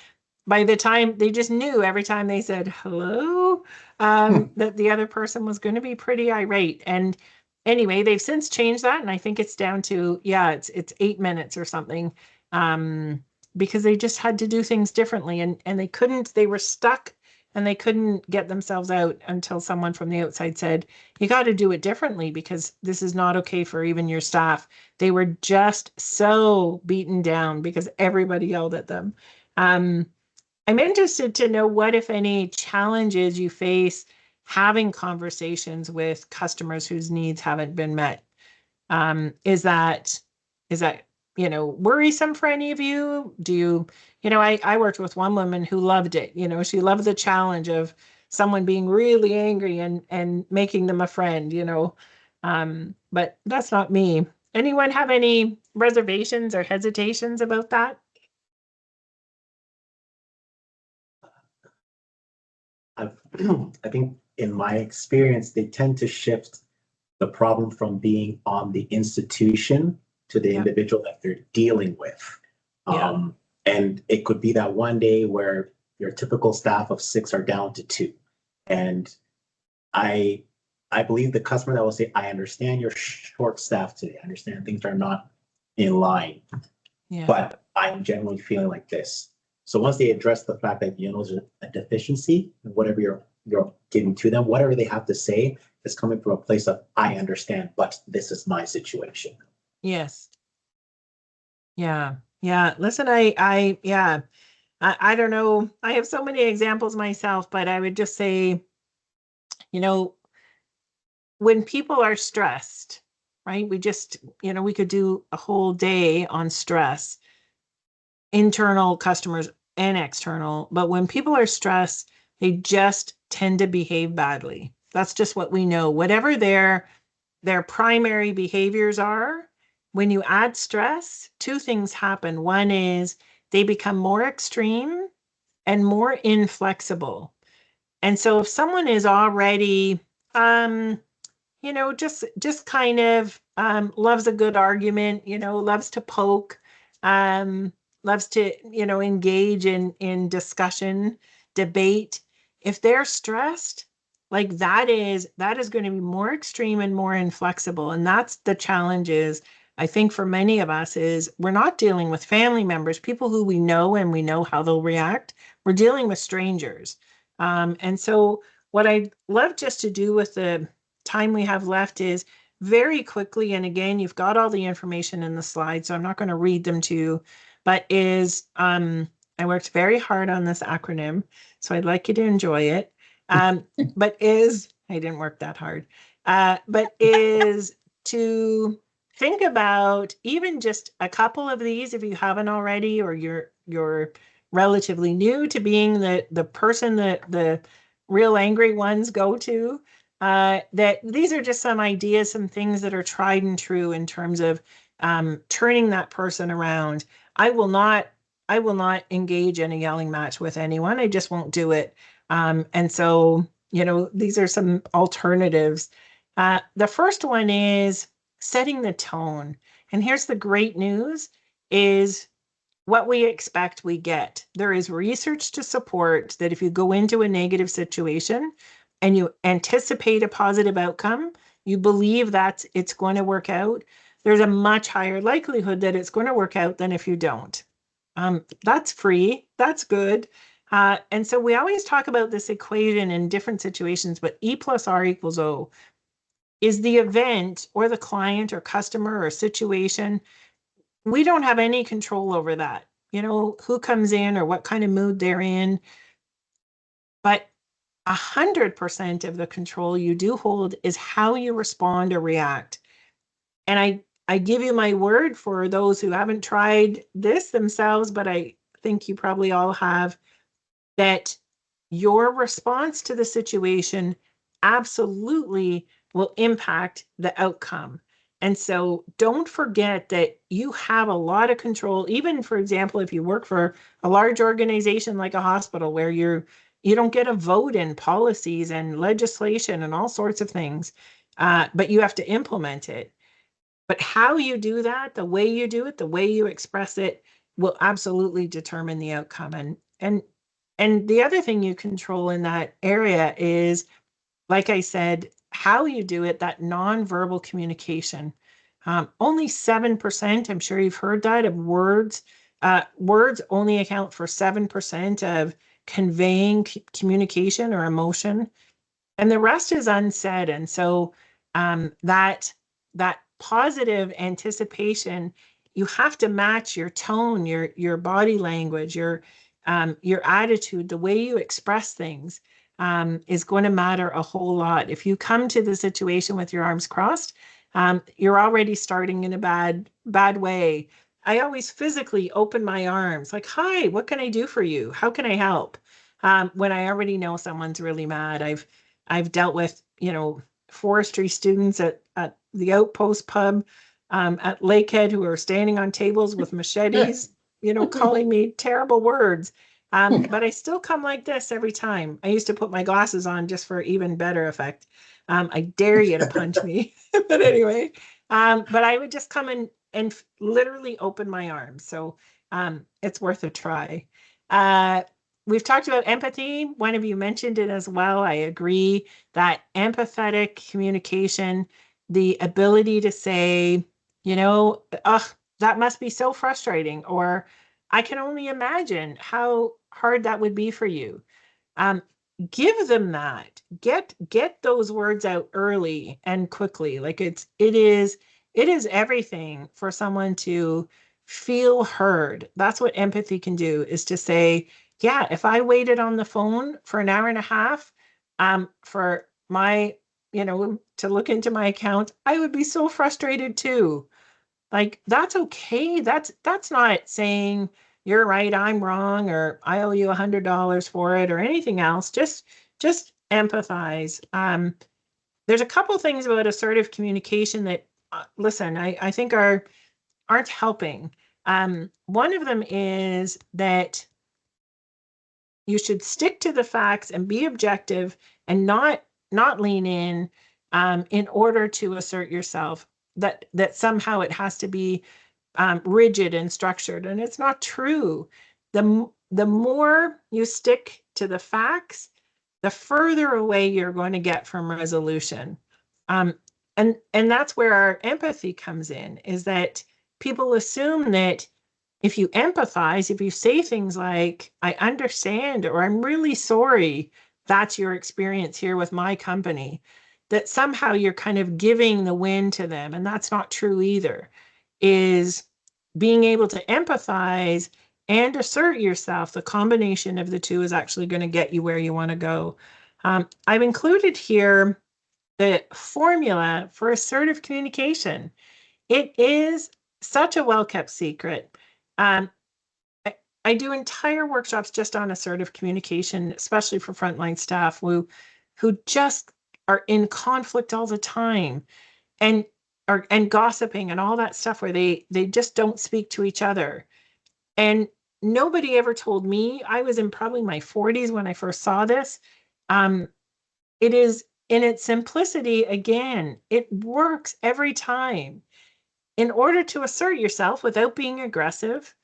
by the time they just knew every time they said hello, that the other person was going to be pretty irate. And anyway, they've since changed that, and I think it's down to it's 8 minutes or something, because they just had to do things differently, and they were stuck, and they couldn't get themselves out until someone from the outside said, you got to do it differently because this is not okay for even your staff. They were just so beaten down because everybody yelled at them. I'm interested to know what, if any, challenges you face having conversations with customers whose needs haven't been met. Is that worrisome for any of you? Do you, I worked with one woman who loved it. She loved the challenge of someone being really angry and making them a friend, but that's not me. Anyone have any reservations or hesitations about that? I think in my experience, they tend to shift the problem from being on the institution to the individual that they're dealing with. Yeah. And it could be that one day where your typical staff of 6 are down to 2. And I believe the customer that will say, I understand you're short staffed today. I understand things are not in line, but I'm generally feeling like this. So once they address the fact that there's a deficiency in whatever you're giving to them, whatever they have to say is coming from a place of I understand, but this is my situation. Yes. Yeah. Yeah. Listen, I don't know. I have so many examples myself, but I would just say, when people are stressed, right? We could do a whole day on stress, internal customers and external, but when people are stressed, they just tend to behave badly. That's just what we know. Whatever their primary behaviors are, when you add stress, 2 things happen. One is they become more extreme and more inflexible. And so if someone is already just kind of loves a good argument, loves to poke, loves to, engage in discussion, debate. If they're stressed, like that is going to be more extreme and more inflexible. And that's the challenge is, I think for many of us is we're not dealing with family members, people who we know and we know how they'll react. We're dealing with strangers. And so what I'd love just to do with the time we have left is very quickly, and again, you've got all the information in the slides, so I'm not going to read them to you, but I worked very hard on this acronym, so I'd like you to enjoy it. I didn't work that hard, but is to think about even just a couple of these if you haven't already, or you're relatively new to being the person that the real angry ones go to. That these are just some ideas, some things that are tried and true in terms of turning that person around. I will not engage in a yelling match with anyone. I just won't do it. And so, these are some alternatives. The first one is setting the tone. And here's the great news is what we expect, we get. There is research to support that if you go into a negative situation and you anticipate a positive outcome, you believe that it's going to work out, there's a much higher likelihood that it's going to work out than if you don't. That's free. That's good. And so we always talk about this equation in different situations, but E plus R equals O. Is the event or the client or customer or situation, we don't have any control over that. You know, who comes in or what kind of mood they're in. But 100% of the control you do hold is how you respond or react. And I give you my word, for those who haven't tried this themselves, but I think you probably all have, that your response to the situation absolutely will impact the outcome. And so don't forget that you have a lot of control. Even, for example, if you work for a large organization like a hospital, where you don't get a vote in policies and legislation and all sorts of things, but you have to implement it. But how you do that, the way you do it, the way you express it, will absolutely determine the outcome. And the other thing you control in that area is, like I said, how you do it, that nonverbal communication. Only 7%, I'm sure you've heard that, of words. Words only account for 7% of conveying communication or emotion, and the rest is unsaid. And so that positive anticipation, you have to match your tone, your body language, your attitude, the way you express things is going to matter a whole lot. If you come to the situation with your arms crossed, you're already starting in a bad way. I always physically open my arms like, hi, what can I do for you? How can I help? When I already know someone's really mad. I've dealt with, forestry students at the Outpost pub at Lakehead who are standing on tables with machetes, calling me terrible words. But I still come like this every time. I used to put my glasses on just for even better effect. I dare you to punch me. But anyway, but I would just come and literally open my arms. So it's worth a try. We've talked about empathy. One of you mentioned it as well. I agree that empathetic communication, the ability to say, that must be so frustrating, or I can only imagine how hard that would be for you. Give them that. Get those words out early and quickly. Like it is everything for someone to feel heard. That's what empathy can do, is to say, yeah, if I waited on the phone for an hour and a half for my, to look into my account, I would be so frustrated too. Like, that's okay. That's not saying you're right, I'm wrong, or I owe you $100 for it, or anything else. Just empathize. There's a couple things about assertive communication that, listen, I think aren't helping. One of them is that you should stick to the facts and be objective and not lean in order to assert yourself, that somehow it has to be rigid and structured. And it's not true. The more you stick to the facts, the further away you're going to get from resolution. And that's where our empathy comes in, is that people assume that if you empathize, if you say things like, I understand, or I'm really sorry that's your experience here with my company, that somehow you're kind of giving the win to them. And that's not true either. Is being able to empathize and assert yourself, the combination of the two is actually going to get you where you want to go. I've included here the formula for assertive communication. It is such a well-kept secret. I do entire workshops just on assertive communication, especially for frontline staff who just are in conflict all the time and gossiping and all that stuff, where they just don't speak to each other. And nobody ever told me, I was in probably my 40s when I first saw this. It is, in its simplicity, again, it works every time. In order to assert yourself without being aggressive,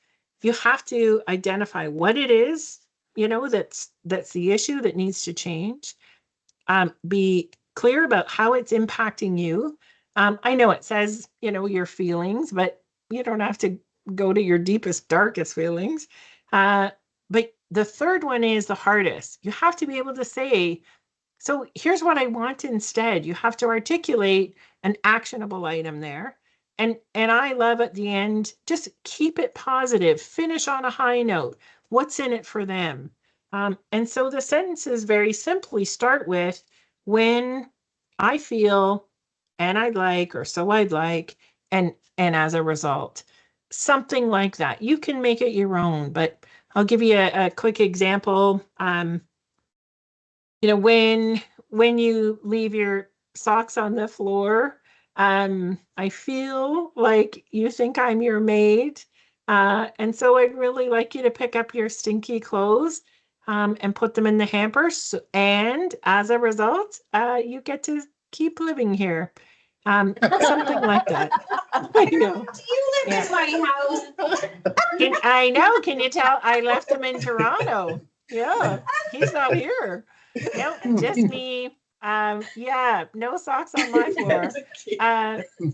you have to identify what it is, that's the issue that needs to change. Be clear about how it's impacting you. I know it says, your feelings, but you don't have to go to your deepest, darkest feelings. But the third one is the hardest. You have to be able to say, so here's what I want instead. You have to articulate an actionable item there. And I love at the end, just keep it positive, finish on a high note. What's in it for them? And so the sentences very simply start with, when I feel, and I'd like, or so I'd like, and as a result, something like that. You can make it your own, but I'll give you a quick example. You know, when you leave your socks on the floor, I feel like you think I'm your maid. And so I'd really like you to pick up your stinky clothes and put them in the hamper. And as a result, you get to keep living here. Something like that. I know. You live in my house. I know. Can you tell? I left him in Toronto. Yeah, he's not here. No, just me. Yeah, no socks on my floor.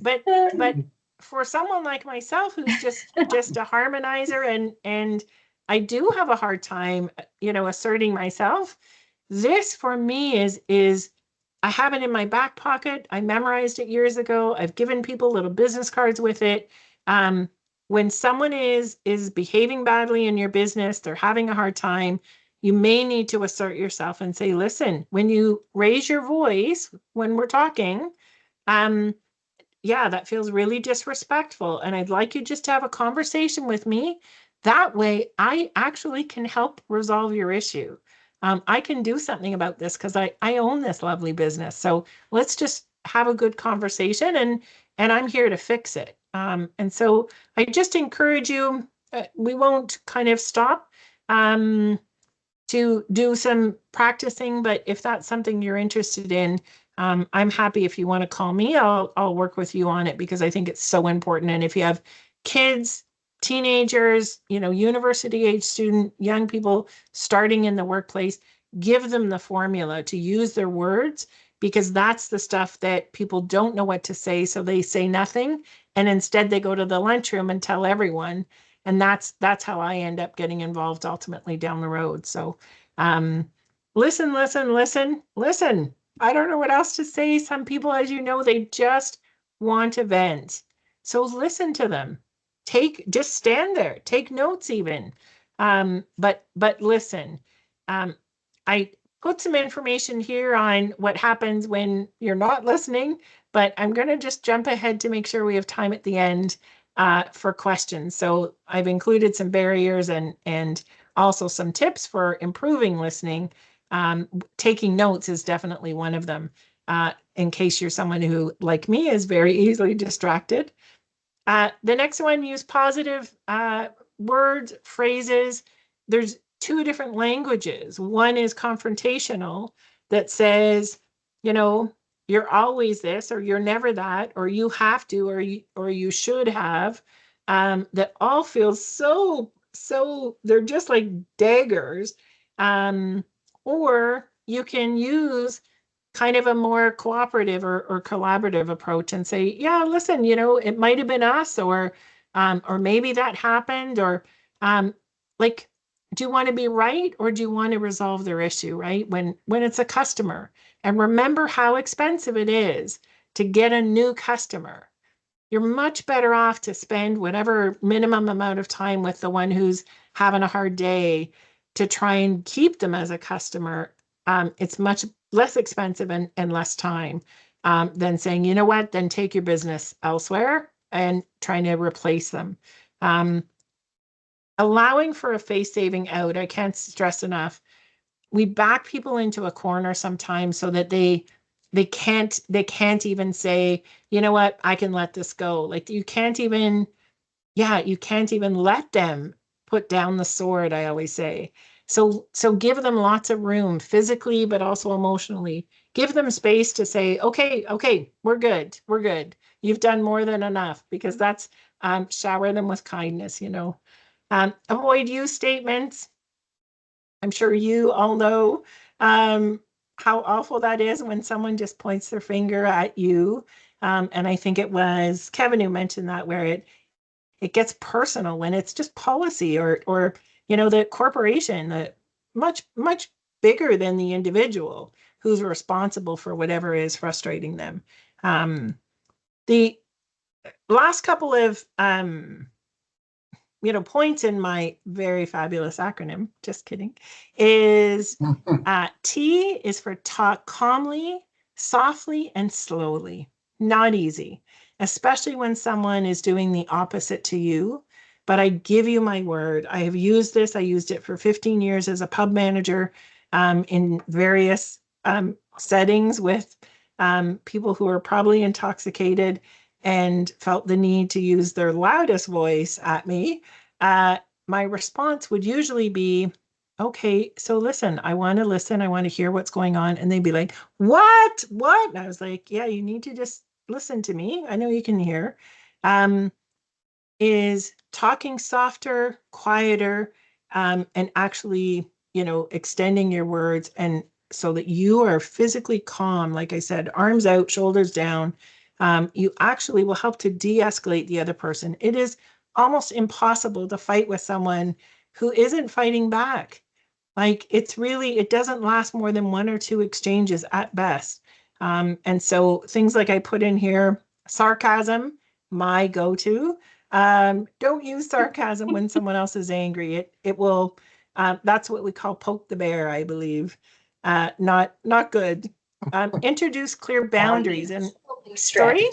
But for someone like myself who's just a harmonizer, and I do have a hard time, asserting myself. This for me is I have it in my back pocket. I memorized it years ago. I've given people little business cards with it. When someone is behaving badly in your business, they're having a hard time, you may need to assert yourself and say, listen, when you raise your voice when we're talking, yeah, that feels really disrespectful. And I'd like you just to have a conversation with me. That way I actually can help resolve your issue. I can do something about this because I own this lovely business. So let's just have a good conversation, and I'm here to fix it. And so I just encourage you, we won't kind of stop to do some practicing, but if that's something you're interested in, I'm happy if you want to call me. I'll work with you on it because I think it's so important. And if you have kids, teenagers, university age student, young people starting in the workplace, give them the formula to use their words, because that's the stuff that people don't know what to say. So they say nothing. And instead they go to the lunchroom and tell everyone. And that's how I end up getting involved ultimately down the road. So listen. I don't know what else to say. Some people, as you know, they just want to vent. So listen to them. Just stand there, take notes even. But listen. I put some information here on what happens when you're not listening, but I'm going to just jump ahead to make sure we have time at the end for questions. So I've included some barriers and also some tips for improving listening. Taking notes is definitely one of them, in case you're someone who, like me, is very easily distracted. The next one, use positive words, phrases. There's two different languages. One is confrontational, that says, you're always this, or you're never that, or you have to, or you should have. That all feels so they're just like daggers. Or you can use kind of a more cooperative or collaborative approach and say, yeah, listen, it might have been us, or maybe that happened, or like, do you want to be right, or do you want to resolve their issue, right? When it's a customer, and remember how expensive it is to get a new customer. You're much better off to spend whatever minimum amount of time with the one who's having a hard day to try and keep them as a customer. It's much less expensive and less time than saying, you know what, then take your business elsewhere and trying to replace them. Allowing for a face saving out, I can't stress enough. We back people into a corner sometimes so that they can't even say, you know what, I can let this go. Like you can't even let them put down the sword, I always say. So give them lots of room physically, but also emotionally. Give them space to say, okay, we're good. You've done more than enough, because that's shower them with kindness, Avoid you statements. I'm sure you all know how awful that is when someone just points their finger at you. And I think it was Kevin who mentioned that, where it gets personal when it's just policy, or the corporation, the much bigger than the individual who's responsible for whatever is frustrating them. The last couple of points in my very fabulous acronym, just kidding, is T is for talk calmly, softly, and slowly. Not easy, especially when someone is doing the opposite to you. But I give you my word, I have used this. I used it for 15 years as a pub manager in various settings with people who are probably intoxicated and felt the need to use their loudest voice at me. My response would usually be, okay, so listen, I want to listen. I want to hear what's going on. And they'd be like, what? And I was like, yeah, you need to just listen to me. I know you can hear. Is talking softer, quieter, and actually, extending your words and so that you are physically calm. Like I said, arms out, shoulders down. You actually will help to de-escalate the other person. It is almost impossible to fight with someone who isn't fighting back. Like it doesn't last more than 1 or 2 exchanges at best. And so things like I put in here, sarcasm, my go-to. Don't use sarcasm when someone else is angry. It will, that's what we call poke the bear, I believe. Not good. Introduce clear boundaries and story.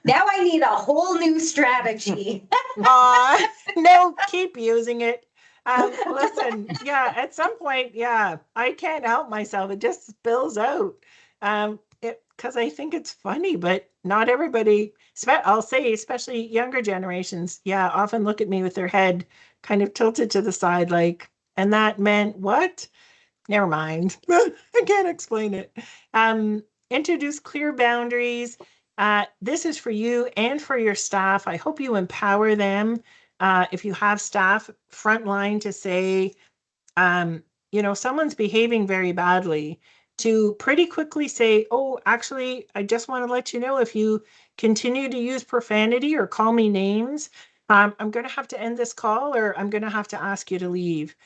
Now I need a whole new strategy. No, keep using it. Listen, yeah, at some point, yeah, I can't help myself. It just spills out. Because I think it's funny, but not everybody, I'll say, especially younger generations, yeah, often look at me with their head kind of tilted to the side, like, and that meant what? Never mind. I can't explain it. Introduce clear boundaries. This is for you and for your staff. I hope you empower them. If you have staff frontline to say, someone's behaving very badly, to pretty quickly say, oh, actually, I just want to let you know if you continue to use profanity or call me names, I'm going to have to end this call or I'm going to have to ask you to leave.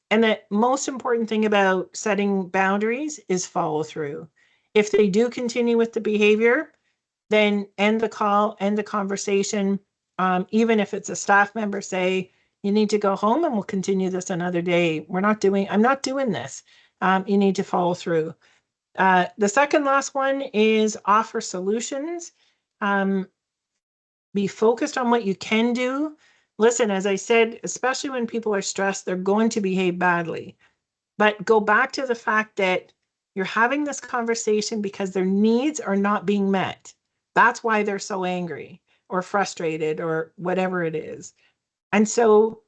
And the most important thing about setting boundaries is follow through. If they do continue with the behavior, then end the call, end the conversation. Even if it's a staff member, say, you need to go home and we'll continue this another day. I'm not doing this. You need to follow through. The second last one is offer solutions. Be focused on what you can do. Listen, as I said, especially when people are stressed, they're going to behave badly. But go back to the fact that you're having this conversation because their needs are not being met. That's why they're so angry or frustrated or whatever it is. And so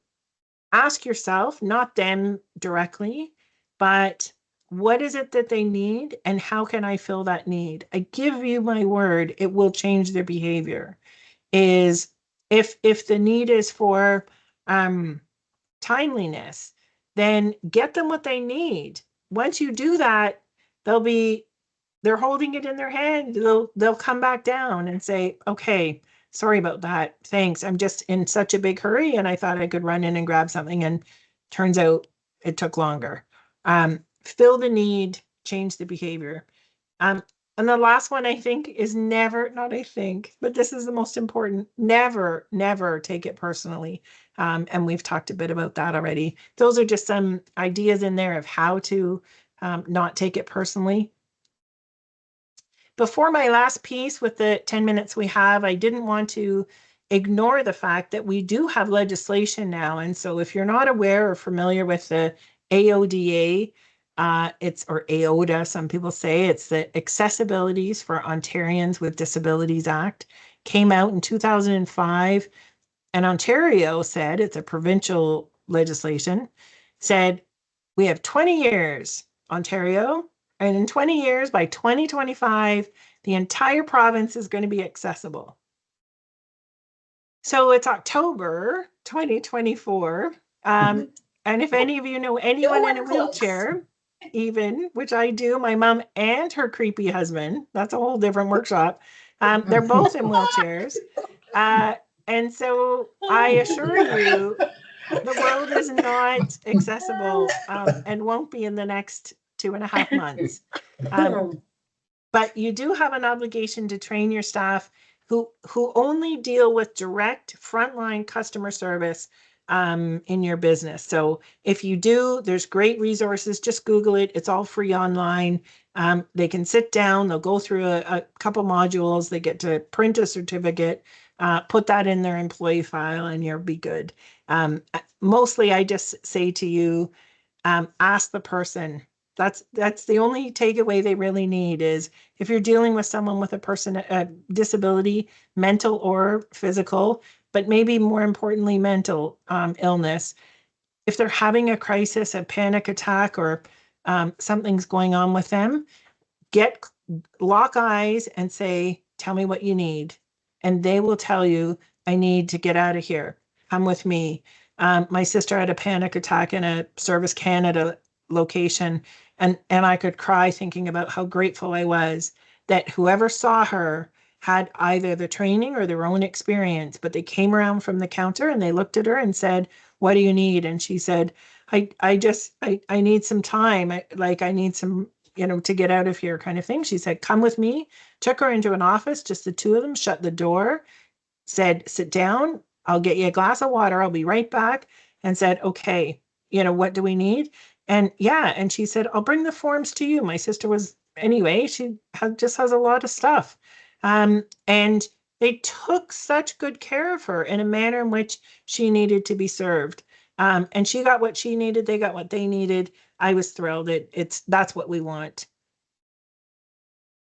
ask yourself, not them directly, but what is it that they need and how can I fill that need? I give you my word, it will change their behavior. Is if the need is for timeliness, then get them what they need. Once you do that, they're holding it in their hand. They'll come back down and say, okay, sorry about that. Thanks. I'm just in such a big hurry and I thought I could run in and grab something and turns out it took longer. Fill the need, change the behavior. And the last one I think is but this is the most important, never take it personally. And we've talked a bit about that already. Those are just some ideas in there of how to not take it personally. Before my last piece with the 10 minutes we have, I didn't want to ignore the fact that we do have legislation now. And so if you're not aware or familiar with the AODA, or AODA, some people say, it's the Accessibilities for Ontarians with Disabilities Act, came out in 2005. And Ontario said, it's a provincial legislation, said, we have 20 years, Ontario, and in 20 years, by 2025, the entire province is going to be accessible. So it's October 2024. And if any of you know anyone in a wheelchair, even, which I do, my mom and her creepy husband, that's a whole different workshop. They're both in wheelchairs. And so I assure you, The world is not accessible, and won't be in the next 2.5 months. But you do have an obligation to train your staff who only deal with direct frontline customer service in your business. So if you do, there's great resources. Just Google it. It's all free online. They can sit down. They'll go through a couple modules. They get to print a certificate, put that in their employee file, and you'll be good. Mostly, I just say to you, ask the person. That's the only takeaway they really need is if you're dealing with someone with a disability, mental or physical, but maybe more importantly, mental illness. If they're having a crisis, a panic attack, or something's going on with them, lock eyes and say, tell me what you need. And they will tell you, I need to get out of here. Come with me. My sister had a panic attack in a Service Canada location, and I could cry thinking about how grateful I was that whoever saw her had either the training or their own experience, but they came around from the counter and they looked at her and said, what do you need? And she said, I need some time. I need some, to get out of here kind of thing. She said, come with me, took her into an office, just the two of them, shut the door, said, sit down, I'll get you a glass of water, I'll be right back, and said, okay, what do we need? And and she said, I'll bring the forms to you. My sister she has a lot of stuff. And they took such good care of her in a manner in which she needed to be served. And she got what she needed. They got what they needed. I was thrilled. That's what we want.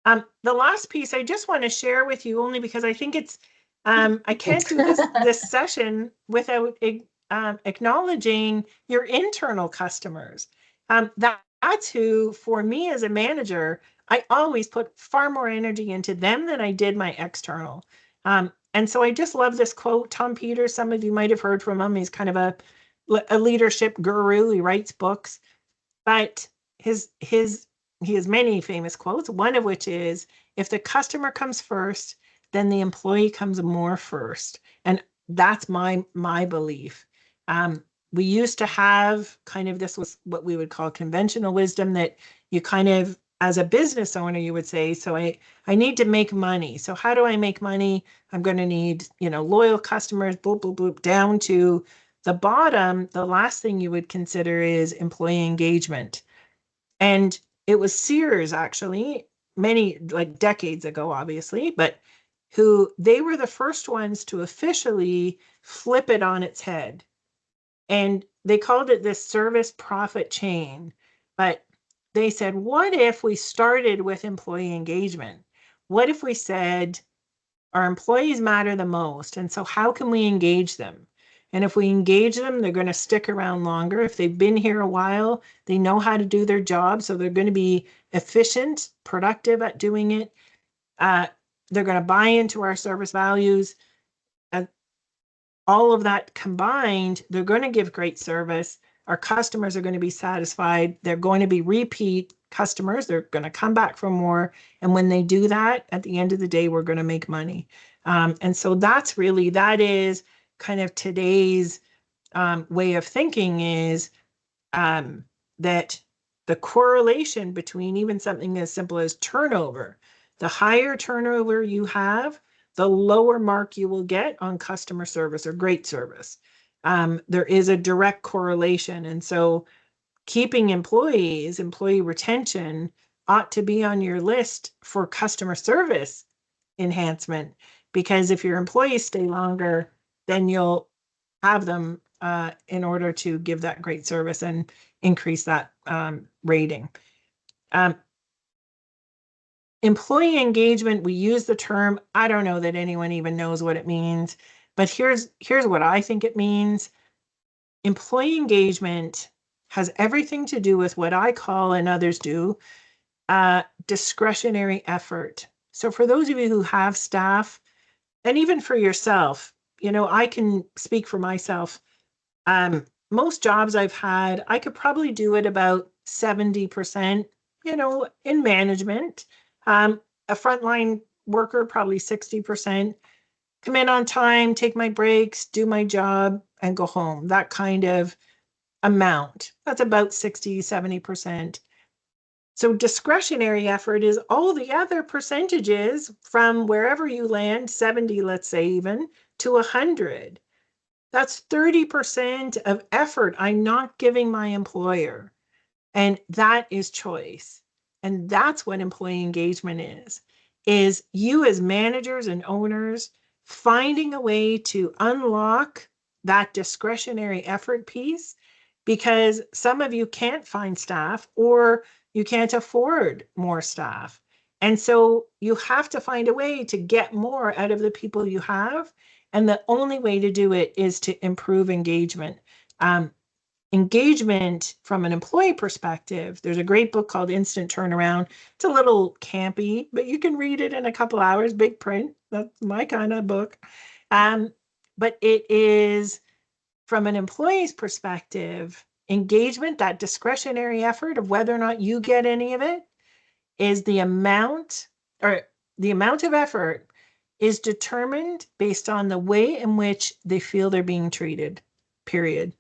The last piece I just want to share with you, only because I think it's, I can't do this session without acknowledging your internal customers. That's who, for me as a manager, I always put far more energy into them than I did my external. And so I just love this quote. Tom Peters, some of you might have heard from him. He's kind of a leadership guru. He writes books, but he has many famous quotes, one of which is, if the customer comes first, then the employee comes more first. And that's my belief. We used to have this was what we would call conventional wisdom, that you kind of, as a business owner, you would say, so I need to make money. So how do I make money? I'm going to need, loyal customers, bloop, bloop, bloop, down to the bottom. The last thing you would consider is employee engagement. And it was Sears, actually, many decades ago, obviously, but they were the first ones to officially flip it on its head. And they called it this service profit chain. But they said, what if we started with employee engagement? What if we said our employees matter the most? And so how can we engage them? And if we engage them, they're going to stick around longer. If they've been here a while, they know how to do their job. So they're going to be efficient, productive at doing it. They're going to buy into our service values. All of that combined, they're going to give great service. Our customers are going to be satisfied. They're going to be repeat customers. They're going to come back for more. And when they do that, at the end of the day, we're going to make money. And so that is kind of today's way of thinking, is that the correlation between even something as simple as turnover, the higher turnover you have, the lower mark you will get on customer service or great service. There is a direct correlation. And so keeping employee retention ought to be on your list for customer service enhancement, because if your employees stay longer, then you'll have them in order to give that great service and increase that rating. Employee engagement, we use the term, I don't know that anyone even knows what it means, but here's what I think it means. Employee engagement has everything to do with what I call, and others do, discretionary effort. So for those of you who have staff, and even for yourself, I can speak for myself. Most jobs I've had, I could probably do it about 70%, in management. A frontline worker, probably 60%. Come in on time, take my breaks, do my job. and go home, that kind of amount. That's about 60-70%. So discretionary effort is all the other percentages from wherever you land, 70, let's say even, to 100. That's 30% of effort I'm not giving my employer. And that is choice. And that's what employee engagement is you as managers and owners finding a way to unlock that discretionary effort piece, because some of you can't find staff or you can't afford more staff. And so you have to find a way to get more out of the people you have. And the only way to do it is to improve engagement. Engagement from an employee perspective, there's a great book called Instant Turnaround. It's a little campy, but you can read it in a couple hours, big print. That's my kind of book. But it is, from an employee's perspective, engagement, that discretionary effort of whether or not you get any of it, is the amount of effort is determined based on the way in which they feel they're being treated, period.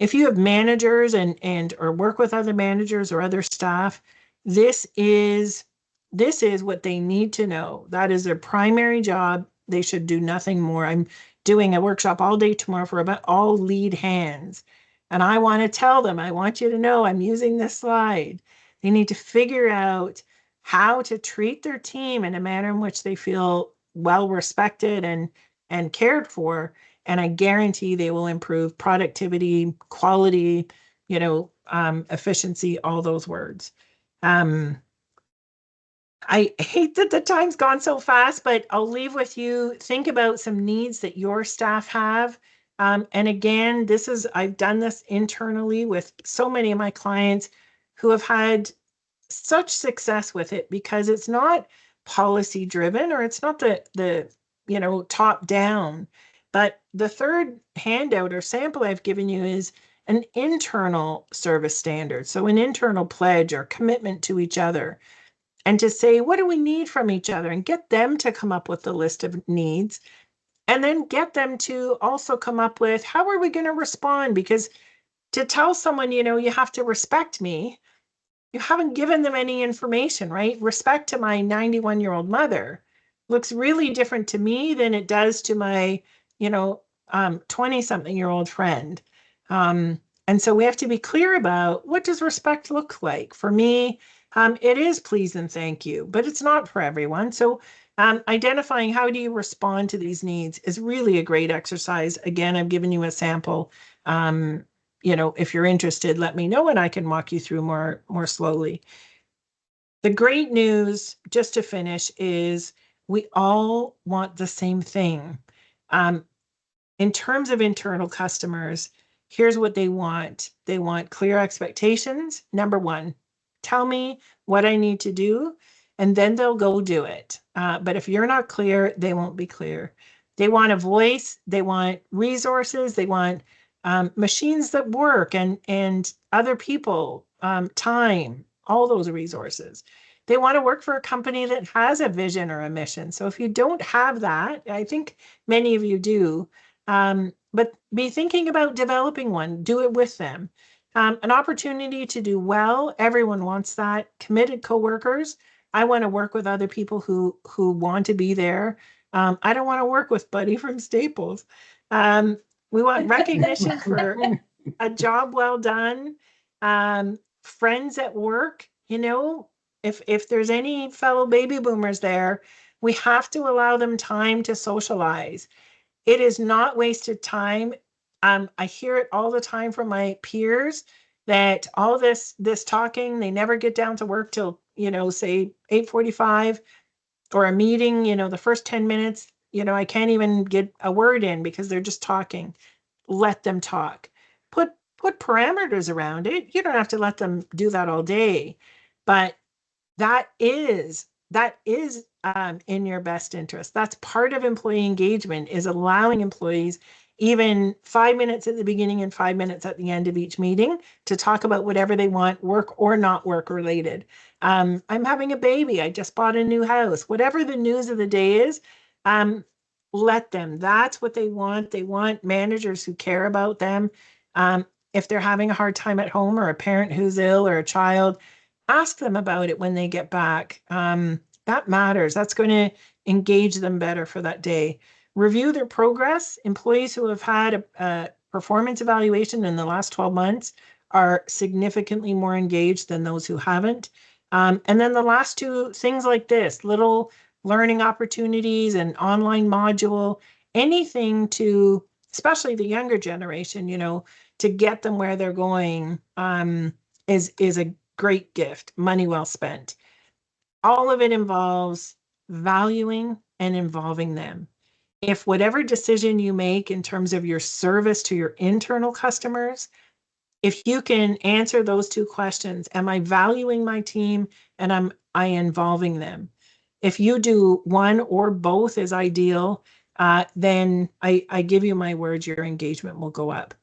If you have managers and or work with other managers or other staff, this is what they need to know. That is their primary job. They should do nothing more. I'm doing a workshop all day tomorrow for about all lead hands. And I want to tell them, I want you to know I'm using this slide. They need to figure out how to treat their team in a manner in which they feel well respected and cared for. And I guarantee they will improve productivity, quality, efficiency, all those words. I hate that the time's gone so fast, but I'll leave with you, think about some needs that your staff have. And again, I've done this internally with so many of my clients who have had such success with it, because it's not policy driven, or it's not the top down. But the third handout or sample I've given you is an internal service standard. So an internal pledge or commitment to each other, and to say, what do we need from each other, and get them to come up with the list of needs, and then get them to also come up with, how are we going to respond? Because to tell someone, you have to respect me, you haven't given them any information, right? Respect to my 91-year-old mother looks really different to me than it does to my 20-something-year-old friend. And so we have to be clear about, what does respect look like? For me, it is please and thank you, but it's not for everyone. So identifying how do you respond to these needs is really a great exercise. Again, I've given you a sample. If you're interested, let me know and I can walk you through more slowly. The great news, just to finish, is we all want the same thing. In terms of internal customers, here's what they want. They want clear expectations. Number one, tell me what I need to do, and then they'll go do it. But if you're not clear, they won't be clear. They want a voice. They want resources. They want machines that work and other people, time, all those resources. They want to work for a company that has a vision or a mission. So if you don't have that, I think many of you do, but be thinking about developing one, do it with them. An opportunity to do well, everyone wants that. Committed coworkers. I want to work with other people who want to be there. I don't want to work with Buddy from Staples. We want recognition for a job well done. Friends at work, if there's any fellow baby boomers there, we have to allow them time to socialize. It is not wasted time. I hear it all the time from my peers that all this talking, they never get down to work till, say 8:45, or a meeting, the first 10 minutes, I can't even get a word in because they're just talking. Let them talk. Put parameters around it. You don't have to let them do that all day, but that is in your best interest. That's part of employee engagement, is allowing employees even 5 minutes at the beginning and 5 minutes at the end of each meeting to talk about whatever they want, work or not work related. I'm having a baby. I just bought a new house. Whatever the news of the day is, let them. That's what they want. They want managers who care about them. If they're having a hard time at home, or a parent who's ill, or a child, ask them about it when they get back. That matters. That's going to engage them better for that day. Review their progress. Employees who have had a performance evaluation in the last 12 months are significantly more engaged than those who haven't. And then the last two things like this, little learning opportunities, and online module, anything to, especially the younger generation, to get them where they're going, is a great gift, money well spent. All of it involves valuing and involving them. If whatever decision you make in terms of your service to your internal customers, if you can answer those two questions, am I valuing my team, and am I involving them? If you do one or both is ideal, then I give you my word, your engagement will go up.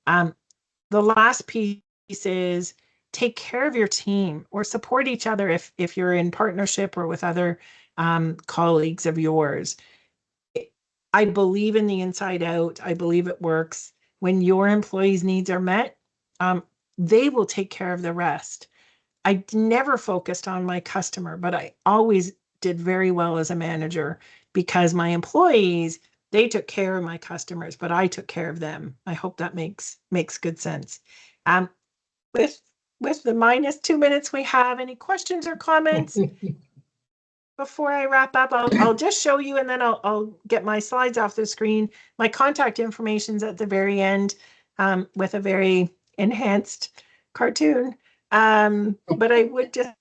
The last piece is take care of your team, or support each other if you're in partnership or with other colleagues of yours. I believe in the inside out. I believe it works. When your employees' needs are met, they will take care of the rest. I never focused on my customer, but I always did very well as a manager, because my employees, they took care of my customers, but I took care of them. I hope that makes good sense. With the minus 2 minutes we have, any questions or comments? Before I wrap up, I'll just show you, and then I'll get my slides off the screen. My contact information's at the very end, with a very enhanced cartoon. But I would just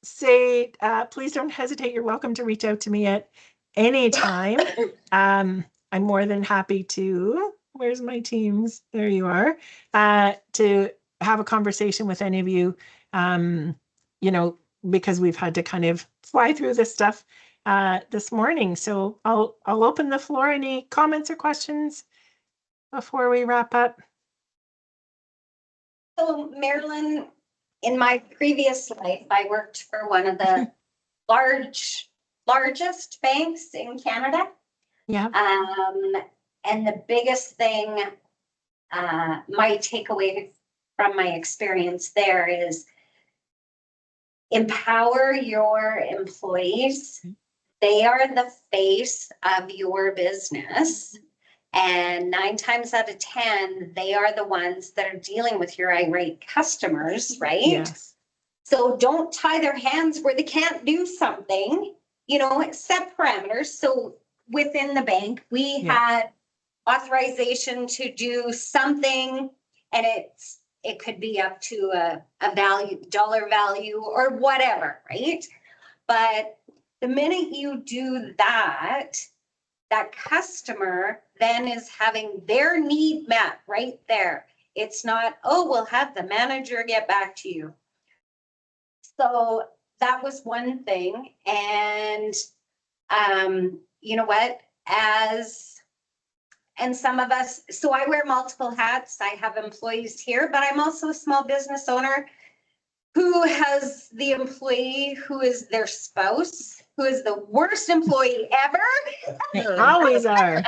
say, please don't hesitate. You're welcome to reach out to me at any time. I'm more than happy to, where's my teams? There you are, to have a conversation with any of you, because we've had to kind of fly through this stuff this morning. So I'll open the floor. Any comments or questions before we wrap up? So Marilyn, in my previous life, I worked for one of the largest banks in Canada. Yeah. And the biggest thing, my takeaway from my experience there is empower your employees. They are the face of your business. And 9 times out of 10, they are the ones that are dealing with your irate customers, right? Yes. So don't tie their hands where they can't do something, set parameters. So within the bank, we had authorization to do something, and it could be up to a dollar value or whatever, right? But the minute you do that customer then is having their need met right there. It's not, we'll have the manager get back to you. So that was one thing. And you know what, and some of us, so I wear multiple hats. I have employees here, but I'm also a small business owner who has the employee who is their spouse, who is the worst employee ever. They always are.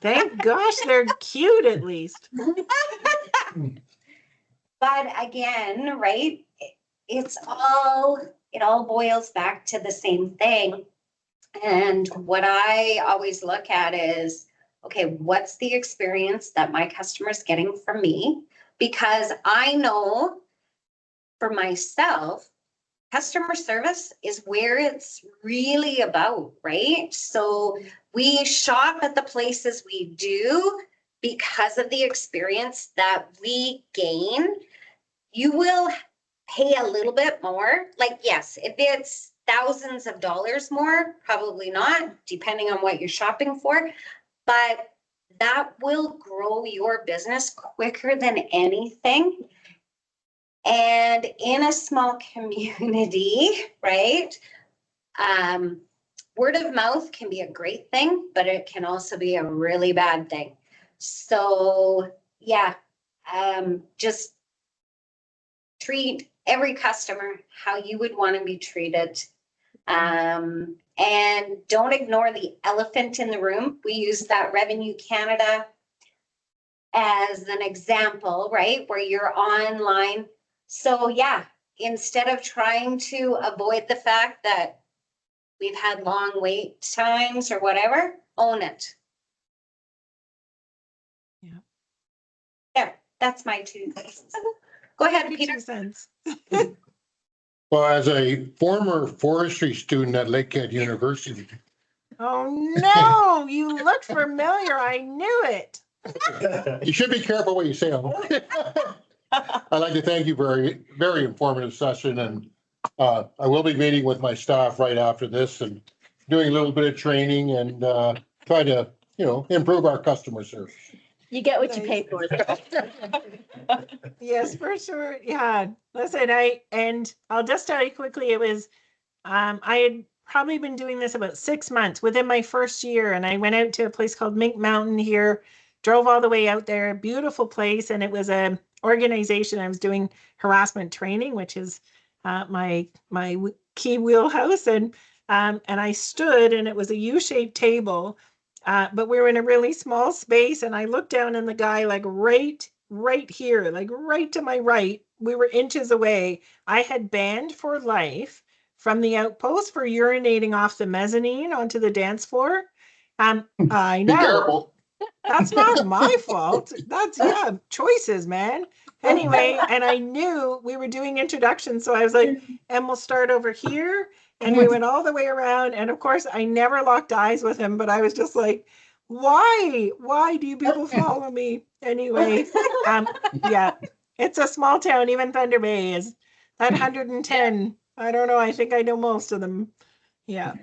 Thank gosh, they're cute at least. But again, right, it all boils back to the same thing. And what I always look at is, okay, what's the experience that my customer's getting from me? Because I know for myself, customer service is where it's really about, right? So we shop at the places we do because of the experience that we gain. You will pay a little bit more. Like, yes, if it's thousands of dollars more, probably not, depending on what you're shopping for. But that will grow your business quicker than anything. And in a small community, right? Word of mouth can be a great thing, but it can also be a really bad thing. So yeah, just treat every customer how you would want to be treated. And don't ignore the elephant in the room. We use that Revenue Canada as an example, right? Where you're online. So yeah, instead of trying to avoid the fact that we've had long wait times or whatever, own it. Yeah. Yeah, that's my 2 cents. Go ahead, Peter. 2 cents. Well, as a former forestry student at Lakehead University, Oh no, you looked familiar. I knew it. you should be careful what you say. I'd like to thank you for a very informative session, and I will be meeting with my staff right after this and doing a little bit of training and try to, improve our customer service. You get what you pay for. Yes, for sure. Yeah. Listen, I'll just tell you quickly, it was, I had probably been doing this about 6 months within my first year. And I went out to a place called Mink Mountain here, drove all the way out there, beautiful place. And it was a organization. I was doing harassment training, which is my key wheelhouse. And I stood, and it was a U-shaped table. But we were in a really small space, and I looked down, and the guy, like right here, like right to my right, we were inches away. I had banned for life from the outpost for urinating off the mezzanine onto the dance floor. I Be know careful. that's not my fault. That's choices, man. Anyway, and I knew we were doing introductions, so I was like, and we'll start over here. And we went all the way around. And of course, I never locked eyes with him, but I was just like, why? Why do you people follow me? Anyway, yeah, it's a small town. Even Thunder Bay is that 110. I don't know. I think I know most of them. Yeah.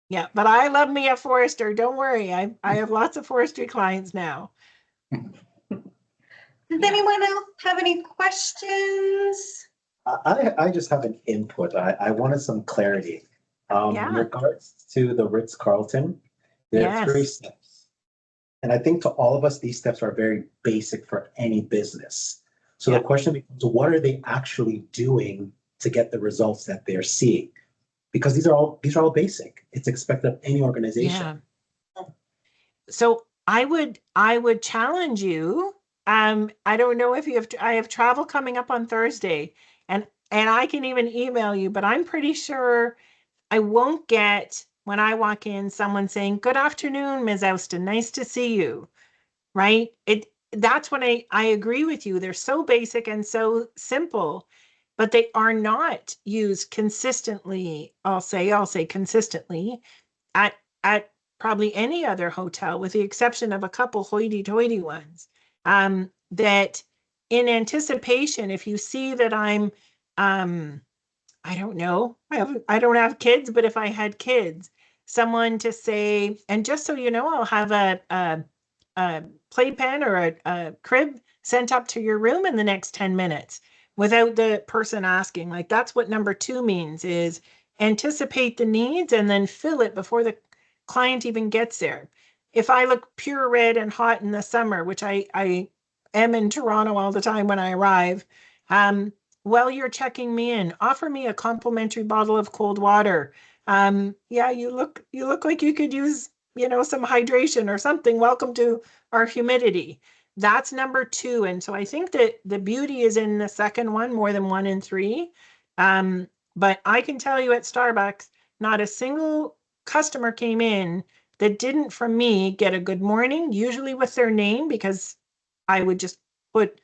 Yeah, but I love me a forester. Don't worry. I have lots of forestry clients now. Does anyone else have any questions? I just have an input. I wanted some clarity. Yeah. In regards to the Ritz-Carlton, there are 3 Yes. steps. And I think to all of us, these steps are very basic for any business. So Yeah. the question becomes, what are they actually doing to get the results that they're seeing? Because these are all basic. It's expected of any organization. Yeah. So I would challenge you. I don't know if I have travel coming up on Thursday, and I can even email you, but I'm pretty sure I won't get, when I walk in, someone saying, "Good afternoon, Ms. Owston, nice to see you." Right? That's when I agree with you. They're so basic and so simple, but they are not used consistently. I'll say consistently at probably any other hotel, with the exception of a couple hoity-toity ones. That in anticipation, if you see that I'm, I don't know, I don't have kids, but if I had kids, someone to say, and just so you know, I'll have a playpen or a crib sent up to your room in the next 10 minutes without the person asking. Like, that's what number 2 means, is anticipate the needs and then fill it before the client even gets there. If I look pure red and hot in the summer, which I am in Toronto all the time when I arrive, while you're checking me in, offer me a complimentary bottle of cold water. Yeah, you look like you could use, some hydration or something. Welcome to our humidity. That's number 2. And so I think that the beauty is in the second one more than 1 and 3. But I can tell you at Starbucks, not a single customer came in that didn't, from me, get a good morning, usually with their name, because I would just put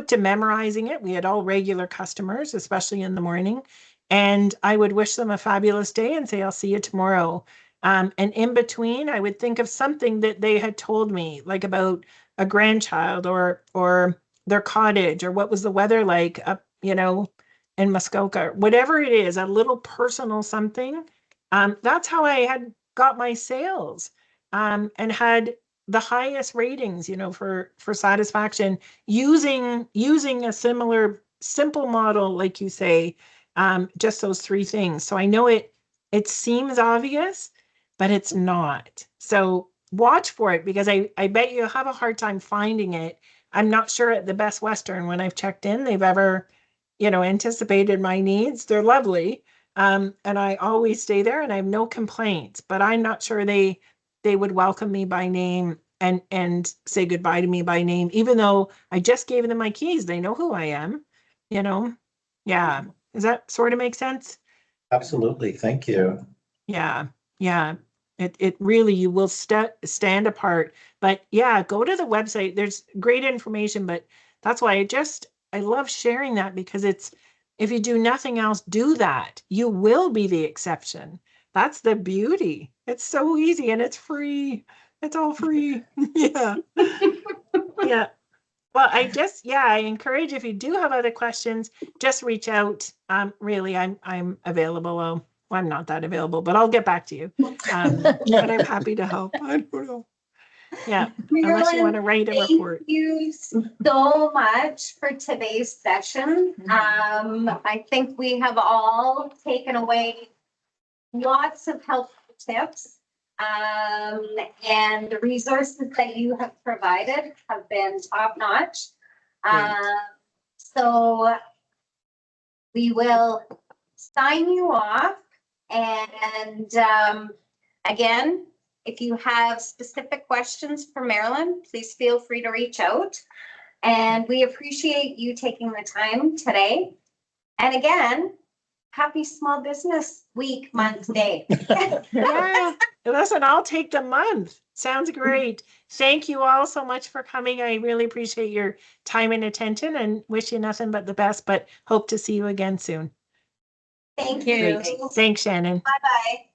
to memorizing it. We had all regular customers, especially in the morning. And I would wish them a fabulous day and say, I'll see you tomorrow. And in between, I would think of something that they had told me, like about a grandchild or their cottage, or what was the weather like up, in Muskoka, whatever it is, a little personal something. That's how I had got my sales, and had the highest ratings, for satisfaction, using a similar simple model, like you say, just those 3 things. So I know it seems obvious, but it's not. So watch for it, because I bet you'll have a hard time finding it. I'm not sure at the Best Western, when I've checked in, they've ever, anticipated my needs. They're lovely. And I always stay there and I have no complaints, but I'm not sure they would welcome me by name and say goodbye to me by name, even though I just gave them my keys. They know who I am, you know? Yeah. Does that sort of make sense? Absolutely. Thank you. Yeah. Yeah. It really, you will stand apart. But yeah, go to the website. There's great information, but that's why I love sharing that, because if you do nothing else, do that. You will be the exception. That's the beauty. It's so easy and it's free. It's all free. Yeah. Yeah. Well, I encourage, if you do have other questions, just reach out. Really, I'm available. Well, I'm not that available, but I'll get back to you. But I'm happy to help. I don't know. Yeah, unless you want to write a report. Thank you so much for today's session. I think we have all taken away lots of helpful tips. And the resources that you have provided have been top notch. So we will sign you off. And again, if you have specific questions for Marilyn, please feel free to reach out. And we appreciate you taking the time today. And again, happy Small Business Week, month, day. Yeah, listen, I'll take the month. Sounds great. Thank you all so much for coming. I really appreciate your time and attention, and wish you nothing but the best, but hope to see you again soon. Thank you. Great. Thanks, Shannon. Bye-bye.